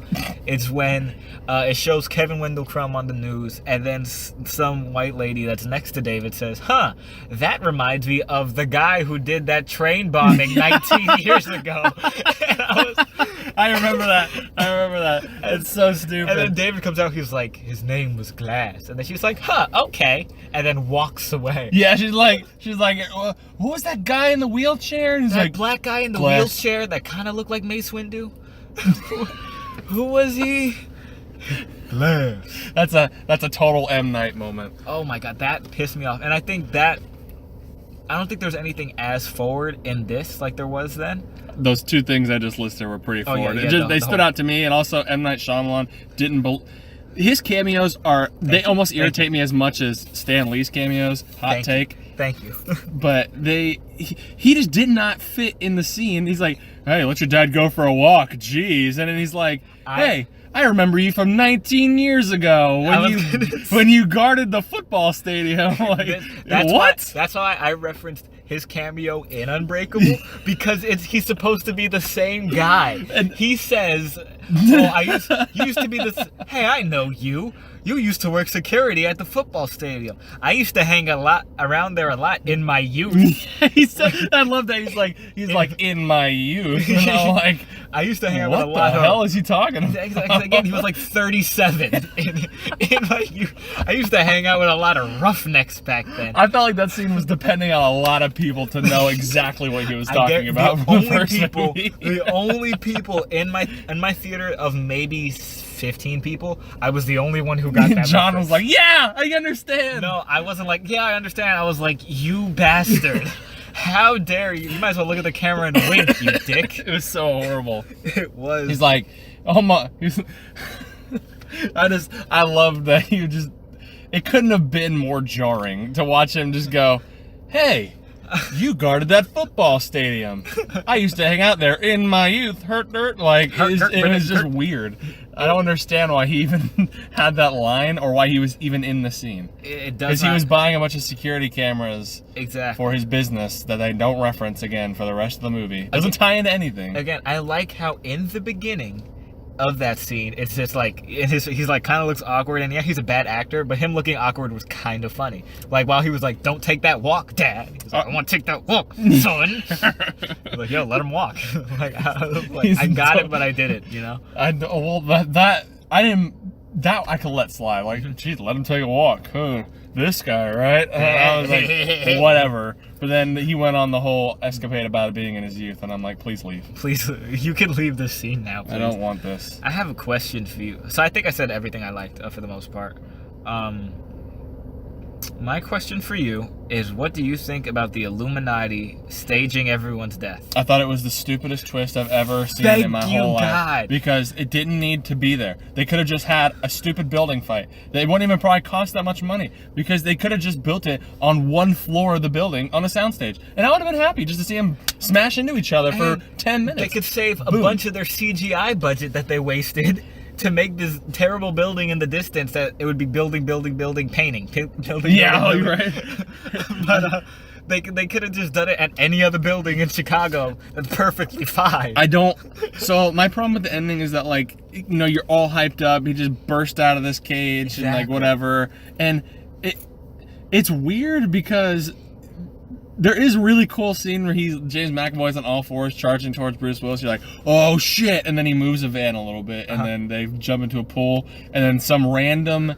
It's when it shows Kevin Wendell Crumb on the news, and then some white lady that's next to David says, huh, that reminds me of the guy who did that train bombing 19 years ago. And I remember that. It's so stupid. And then David comes out, he's like, his name was Glass. And then she's like, huh, okay. And then walks away. Yeah, she's like, who was that guy in the wheelchair? And he's that like, black guy in the Glass. wheelchair that kind of looked like Mace Windu? Who was he? Glass. That's a total M. Night moment. Oh my god, that pissed me off. And I don't think there's anything as forward in this like there was then. Those 2 things I just listed were pretty forward. They stood out to me, and also M. Night Shyamalan didn't. His cameos they almost irritate me as much as Stan Lee's cameos. Hot take. Thank you. But he just did not fit in the scene. He's like, hey, let your dad go for a walk. Jeez. And then he's like, hey, I remember you from 19 years ago when you guarded the football stadium. Like, that's why I referenced his cameo in Unbreakable, because he's supposed to be the same guy. And he says, you used to be this. Hey, I know you. You used to work security at the football stadium. I used to hang around there a lot in my youth. I love that he's like in my youth. And I'm like, I used to hang out with a lot. What the hell is he talking about? Exactly. Again, he was like 37 in my youth. I used to hang out with a lot of roughnecks back then. I felt like that scene was depending on a lot of people to know exactly what he was talking about. The only people in my theater of maybe 15 people, I was the only one who got that. John was like, yeah, I understand. No, I wasn't like, yeah, I understand. I was like, you bastard. How dare you? You might as well look at the camera and wink, you dick. It was so horrible. It was. He's like, oh my. I love that it couldn't have been more jarring to watch him just go, hey, You guarded that football stadium. I used to hang out there in my youth. Like, it was just weird. I don't understand why he even had that line or why he was even in the scene. It does Because he was buying a bunch of security cameras for his business that they don't reference again for the rest of the movie. Doesn't tie into anything. Again, I like how in the beginning of that scene, it's just like he's like kind of looks awkward, and yeah, he's a bad actor, but him looking awkward was kind of funny. Like while he was like, "Don't take that walk, Dad." He's like, "I want to take that walk, son." I was like, "Yo, let him walk." I got it, but I did it. You know. That I could let slide. Like, geez, let him take a walk. Huh. This guy, right? I was like, whatever. But then he went on the whole escapade about it being in his youth, and I'm like, please leave. Please, you can leave this scene now, please. I don't want this. I have a question for you. So I think I said everything I liked for the most part. My question for you is, what do you think about the Illuminati staging everyone's death? I thought it was the stupidest twist I've ever seen in my whole life. Because it didn't need to be there. They could have just had a stupid building fight. They wouldn't even probably cost that much money, because they could have just built it on one floor of the building on a soundstage. And I would have been happy just to see them smash into each other for 10 minutes. They could save a bunch of their CGI budget that they wasted to make this terrible building in the distance that it would be building, painting. You're right. But they could have just done it at any other building in Chicago. That's perfectly fine. So my problem with the ending is that, like, you know, you're all hyped up. He just burst out of this cage and like whatever. And it's weird because there is a really cool scene where James McAvoy's on all fours charging towards Bruce Willis. You're like, oh shit, and then he moves a van a little bit, and then they jump into a pool, and then some random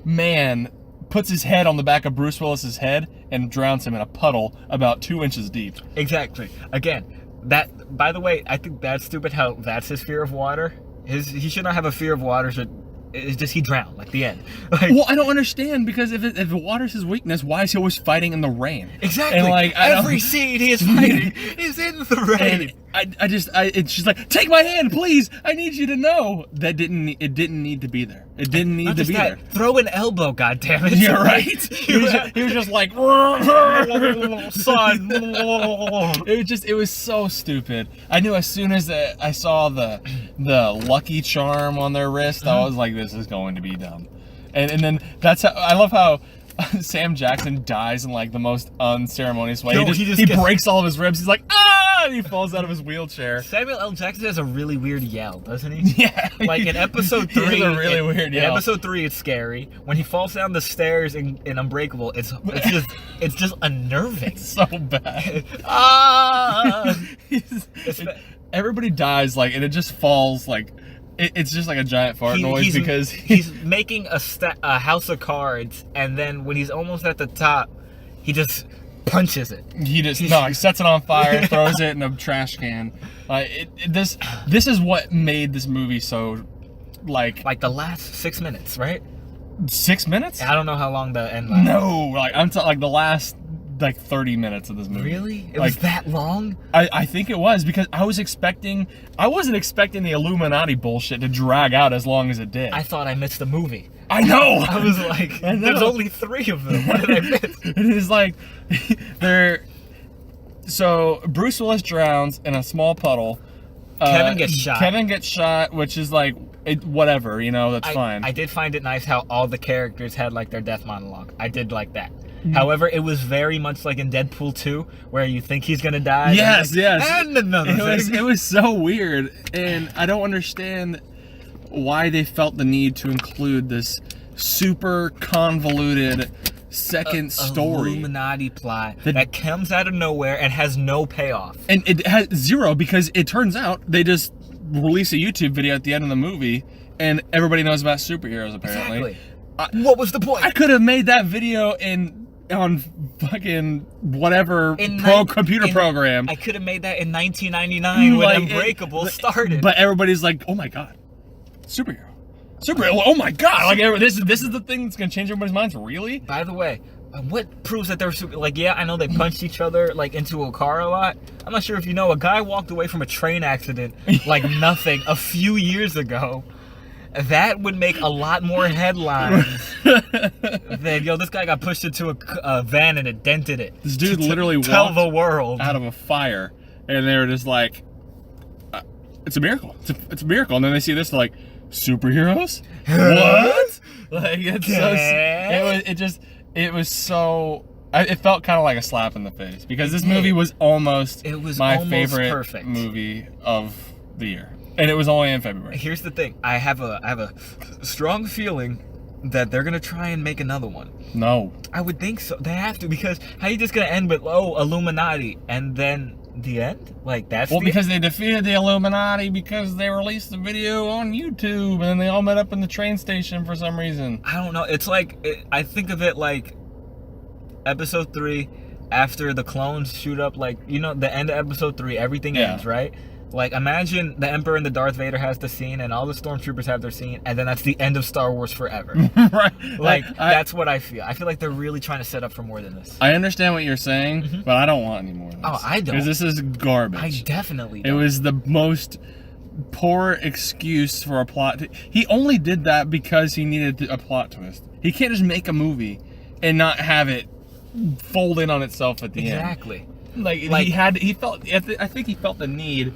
man puts his head on the back of Bruce Willis's head and drowns him in a puddle about 2 inches deep. Exactly. Again, that, by the way, I think that's stupid how that's his fear of water. He should not have a fear of water. It's just he drowned, like the end. Like, well, I don't understand, because if water's his weakness, why is he always fighting in the rain? Exactly. And like every scene he is fighting is in the rain. And she's like, take my hand, please. I need you to know that it didn't need to be there. It didn't need to be there. Throw an elbow, goddammit. You're right. He was just like, son. It was so stupid. I knew as soon as I saw the lucky charm on their wrist, I was like, this is going to be dumb. And then that's how I love how Sam Jackson dies in like the most unceremonious way. He breaks all of his ribs. He's like, ah! And he falls out of his wheelchair. Samuel L. Jackson has a really weird yell, doesn't he? Yeah. Like in episode 3, he has a really weird yell. In episode 3, it's scary. When he falls down the stairs in Unbreakable, it's just unnerving. It's so bad. Everybody dies like, and it just falls like. It's just like a giant fart noise because he's making a house of cards, and then when he's almost at the top, he just punches it. He sets it on fire, throws it in a trash can. This is what made this movie so like the last 6 minutes, right? 6 minutes? I don't know how long the end. No, I'm like the last 30 minutes of this movie. Really? It was that long? I think it was, because I wasn't expecting the Illuminati bullshit to drag out as long as it did. I thought I missed the movie. I know! I was like, there's only 3 of them. What did I miss? It is like, so Bruce Willis drowns in a small puddle. Kevin gets shot. Which is like, whatever, that's fine. I did find it nice how all the characters had like their death monologue. I did like that. However, it was very much like in Deadpool 2, where you think he's gonna die. Yes. And another thing. It was so weird, and I don't understand why they felt the need to include this super convoluted second story. Illuminati plot that comes out of nowhere and has no payoff. And it has zero, because it turns out they just release a YouTube video at the end of the movie, and everybody knows about superheroes, apparently. Exactly. What was the point? I could have made that video on fucking whatever computer program. I could have made that in 1999 when Unbreakable started. But everybody's like, oh my god, superhero. Oh my god, like this is the thing that's gonna change everybody's minds. Really? By the way, what proves that they're super? Like, yeah, I know they punched each other like into a car a lot. I'm not sure if you know, a guy walked away from a train accident like nothing a few years ago. that would make a lot more headlines than, yo, this guy got pushed into a van and it dented it. This dude literally tell walked the world out of a fire, and they were just like, it's a miracle. It's a miracle. And then they see this, like, superheroes? What? Like, it's so, it was so, it felt kind of like a slap in the face, because this movie was almost my favorite perfect movie of the year. And it was only in February. Here's the thing. I have a strong feeling that they're gonna try and make another one. No. I would think so. They have to, because how you just gonna end with, oh, Illuminati, and then the end? Like, that's because they defeated the Illuminati because they released the video on YouTube, and then they all met up in the train station for some reason. I don't know. It's like, I think of it like episode 3, after the clones shoot up, like, you know, the end of episode 3, everything ends, right? Like, imagine the Emperor and the Darth Vader has the scene, and all the stormtroopers have their scene, and then that's the end of Star Wars forever. Right. Like, that's what I feel. I feel like they're really trying to set up for more than this. I understand what you're saying, but I don't want any more of this. Oh, I don't. Because this is garbage. I definitely don't. It was the most poor excuse for a plot. He only did that because he needed a plot twist. He can't just make a movie and not have it fold in on itself at the end. Exactly. Like I think he felt the need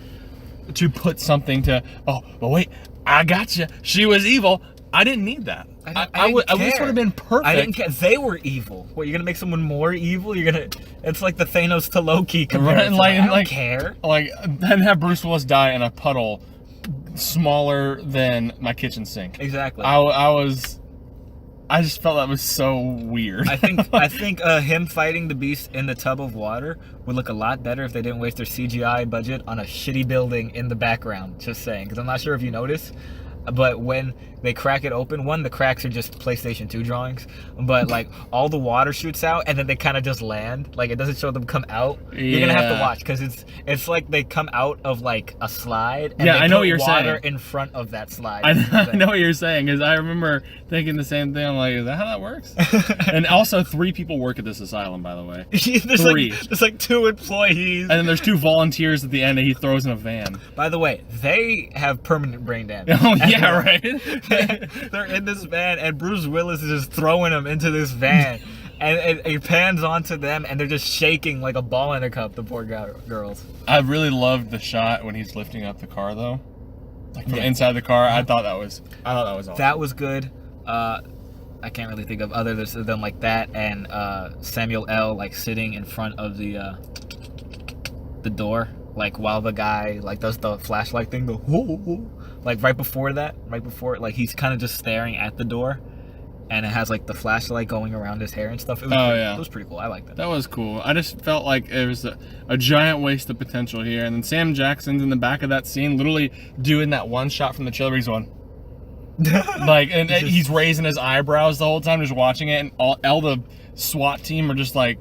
to put something to, oh, but wait, I gotcha. She was evil. I didn't need that. I wish would have been perfect. I didn't care. They were evil. What, you're gonna make someone more evil? It's like the Thanos to Loki comparison. Right, I don't care. Like, then have Bruce Willis die in a puddle smaller than my kitchen sink. Exactly. I just felt that was so weird. I think him fighting the beast in the tub of water would look a lot better if they didn't waste their CGI budget on a shitty building in the background. Just saying, because I'm not sure if you noticed, but when they crack it open, the cracks are just PlayStation 2 drawings, but like all the water shoots out and then they kind of just land. Like, it doesn't show them come out. Yeah. You're gonna have to watch, because it's like they come out of like a slide, and I know what you're water saying. In front of that slide. I know what you're saying, because I remember thinking the same thing. I'm like, is that how that works? And also, 3 people work at this asylum, by the way. There's like 2 employees, and then there's 2 volunteers at the end that he throws in a van. By the way, they have permanent brain damage. Oh yeah, right. They're in this van, and Bruce Willis is just throwing them into this van, and it pans onto them, and they're just shaking like a ball in a cup. The poor girls. I really loved the shot when he's lifting up the car, though, like from inside the car. I thought that was awesome. That was good. I can't really think of other than like that, and Samuel L. like sitting in front of the door, like while the guy like does the flashlight thing, like right before like he's kind of just staring at the door, and it has like the flashlight going around his hair and stuff. It was pretty cool. I liked that. That was cool. I just felt like it was a giant waste of potential here. And then Sam Jackson's in the back of that scene, literally doing that one shot from the trailer. He's going like, and he's raising his eyebrows the whole time, just watching it, and all the SWAT team are just like,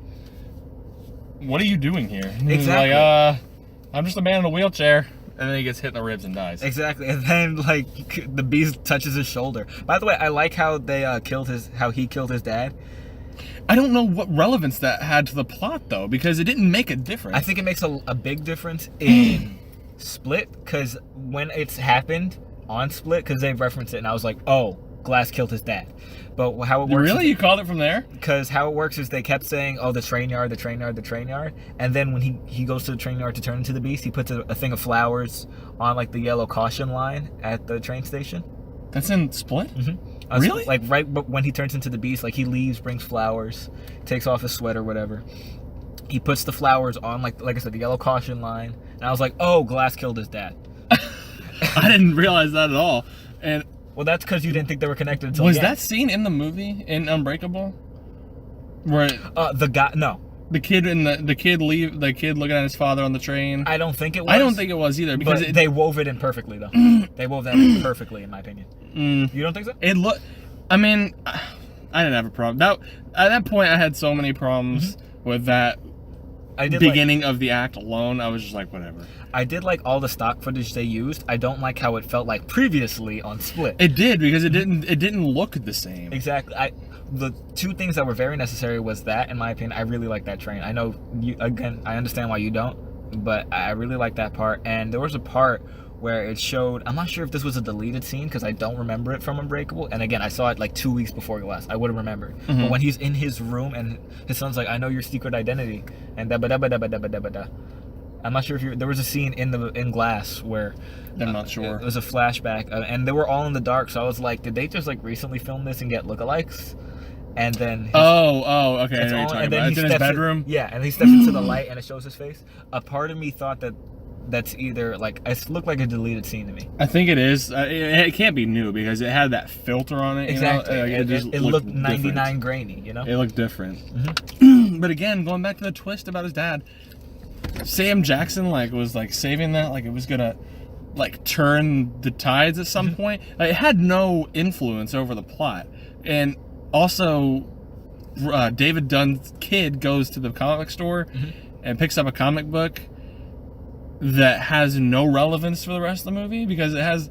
"What are you doing here?" And exactly. He's like, I'm just a man in a wheelchair. And then he gets hit in the ribs and dies. Exactly. And then like the beast touches his shoulder. By the way, I like how they how he killed his dad. I don't know what relevance that had to the plot, though, because it didn't make a difference. I think it makes a big difference in Split, because when it's happened on Split, because they referenced it, and I was like, oh, Glass killed his dad. But how it works... Really? You called it from there? Because how it works is they kept saying, oh, the train yard, the train yard, the train yard. And then when he goes to the train yard to turn into the beast, he puts a thing of flowers on like the yellow caution line at the train station. That's in Split? Mm-hmm. Really? Like right when he turns into the beast, like he leaves, brings flowers, takes off his sweater, whatever. He puts the flowers on, like I said, the yellow caution line. And I was like, oh, Glass killed his dad. I didn't realize that at all. And... Well, that's because you didn't think they were connected until Was that scene in the movie, in Unbreakable? Where the guy, no. The kid looking at his father on the train. I don't think it was. I don't think it was either, because they wove it in perfectly, though. They wove that in perfectly, in my opinion. You don't think so? I mean, I didn't have a problem. At that point, I had so many problems with that beginning of the act alone. I was just like, whatever. I did like all the stock footage they used. I don't like how it felt like previously on Split. It did, because it didn't look the same. Exactly. The 2 things that were very necessary was that, in my opinion. I really like that train. I know I understand why you don't, but I really like that part. And there was a part where it showed. I'm not sure if this was a deleted scene because I don't remember it from Unbreakable. And again, I saw it like 2 weeks before Glass. I would have remembered. Mm-hmm. But when he's in his room and his son's like, "I know your secret identity," and da ba da ba da ba da ba da ba da. I'm not sure if there was a scene in Glass where I'm not sure. It was a flashback, and they were all in the dark. So I was like, did they just like recently film this and get lookalikes? And then okay. I know what you're talking and then about. It's in his bedroom. And he steps into the light and it shows his face. A part of me thought that's either like it looked like a deleted scene to me. I think it is. It can't be new because it had that filter on it. Exactly. You know? It looked 99 grainy. You know. It looked different. Mm-hmm. But again, going back to the twist about his dad, Sam Jackson was saving that, like it was gonna turn the tides at some point. It had no influence over the plot. And also David Dunn's kid goes to the comic store and picks up a comic book that has no relevance for the rest of the movie because it has,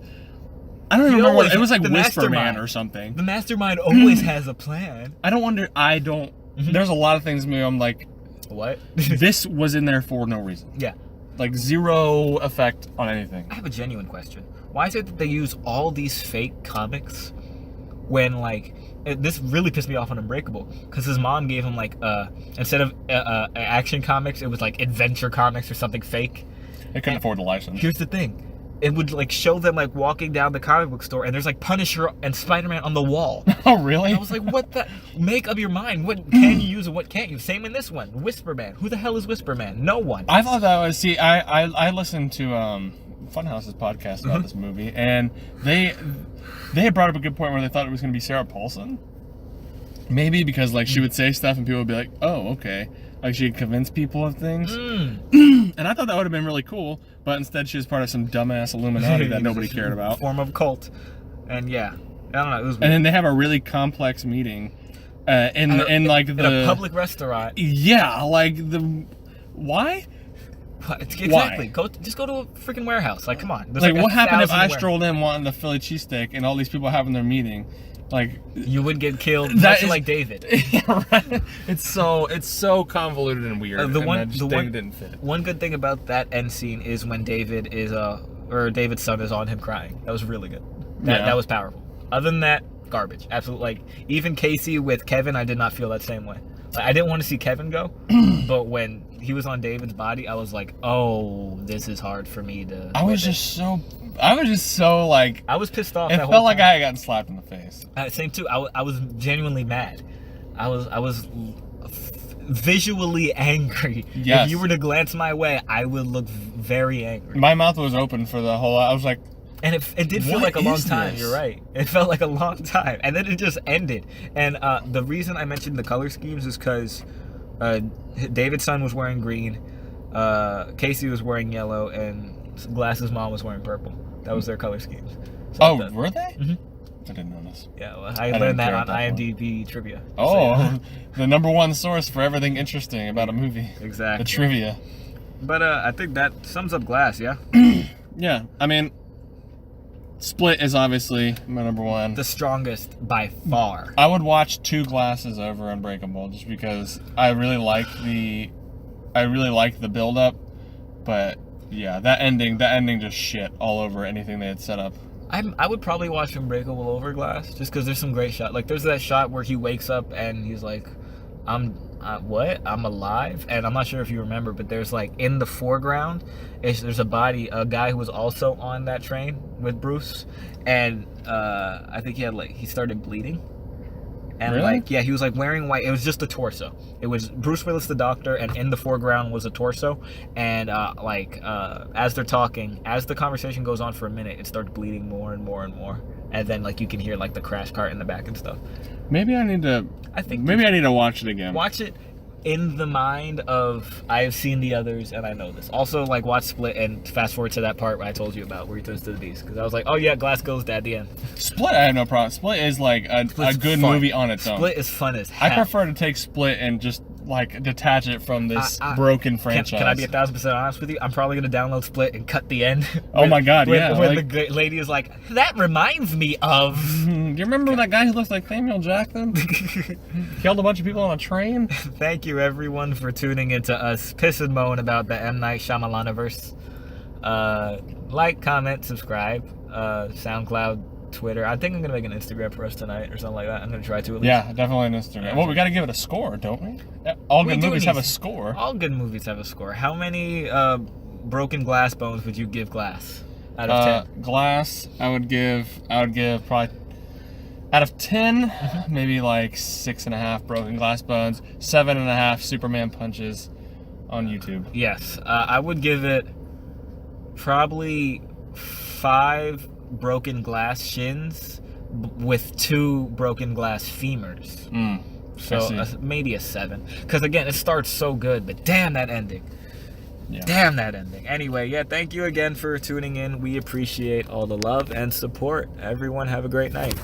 I don't remember what it was, like Whisper Man or something. The mastermind always has a plan. There's a lot of things where I'm like, what? This was in there for no reason. Yeah. Like zero effect on anything. I have a genuine question. Why is it that they use all these fake comics when this really pissed me off on Unbreakable because his mom gave him instead of action comics, it was like adventure comics or something fake. They couldn't afford the license. Here's the thing. It would show them walking down the comic book store and there's Punisher and Spider-Man on the wall. Oh really? And I was like, what the? Make up your mind. What can you use and what can't you? Same in this one. Whisper Man. Who the hell is Whisper Man? No one. I thought that was, I listened to Funhouse's podcast about this movie, and they had brought up a good point where they thought it was going to be Sarah Paulson. Maybe because she would say stuff and people would be like, oh, okay. Like she'd convince people of things. And I thought that would have been really cool, but instead she was part of some dumbass Illuminati that nobody cared about. Form of cult. And yeah, I don't know. It was and then they have a really complex meeting in a public restaurant. Yeah, why? Exactly. Why? Just go to a freaking warehouse. Come on. There's what happened if I strolled in wanting the Philly cheesesteak and all these people having their meeting? You would get killed. That's like David. Yeah, right. It's so convoluted and weird. David didn't fit. One good thing about that end scene is when David is David's son is on him crying. That was really good. That was powerful. Other than that, garbage. Absolutely. Even Casey with Kevin, I did not feel that same way. I didn't want to see Kevin go, but when he was on David's body, I was like, oh, this is hard for me to. I was just so I was pissed off. It that whole felt like time. I had gotten slapped in the face. Same too. I was genuinely mad. I was visually angry. Yes. If you were to glance my way, I would look very angry. My mouth was open for the whole. I was like. And it did feel like a long time. You're right. It felt like a long time, and then it just ended. And the reason I mentioned the color schemes is because David's son was wearing green, Casey was wearing yellow, and Glass's mom was wearing purple. That was their color schemes. So were they? Mm-hmm. I didn't notice. Yeah, well, I learned that on IMDb trivia. Oh, so, yeah. The number one source for everything interesting about a movie. Exactly. The trivia. But I think that sums up Glass, yeah? Yeah, I mean, Split is obviously my number one. The strongest by far. I would watch Two Glasses over Unbreakable just because I really like the build up, but yeah, that ending just shit all over anything they had set up. I would probably watch Unbreakable over Glass just because there's some great shots. There's that shot where he wakes up and he's like, I'm alive? And I'm not sure if you remember, but there's in the foreground, there's a guy who was also on that train with Bruce, and I think he started bleeding. And really? He was wearing white. It was just the torso. It was Bruce Willis, the doctor, and in the foreground was a torso. And as they're talking, as the conversation goes on for a minute, it starts bleeding more and more and more. And then you can hear the crash cart in the back and stuff. Maybe I need to. I need to watch it again. Watch it in the mind of I've seen the others and I know this. Also, watch Split and fast forward to that part where I told you about where he turns to the beast, because I was like, oh yeah, Glass goes at the end. Split, I have no problem. Split is a good movie on its own. Split is fun as hell. I prefer to take Split and just detach it from this broken franchise. Can I be 1,000% honest with you? I'm probably gonna download Split and cut the end. Oh my god, yeah. When the lady is like, that reminds me of. Do you remember that guy who looks like Samuel Jackson? Killed a bunch of people on a train? Thank you everyone for tuning into us piss and moan about the M. Night Shyamalan-averse. like, comment, subscribe, SoundCloud, Twitter. I think I'm gonna make an Instagram for us tonight or something like that. I'm gonna try to at least. Yeah, definitely an Instagram. Well, we got to give it a score, don't we? All good movies have a score. All good movies have a score. How many broken glass bones would you give Glass out of 10? Glass, I would give probably out of 10, maybe like 6.5 broken glass bones, 7.5 Superman punches on YouTube. Yes, I would give it probably 5 broken glass shins with 2 broken glass femurs. So maybe a 7. Because again, it starts so good, but damn that ending. Yeah. Damn that ending. Anyway, yeah, thank you again for tuning in. We appreciate all the love and support. Everyone have a great night.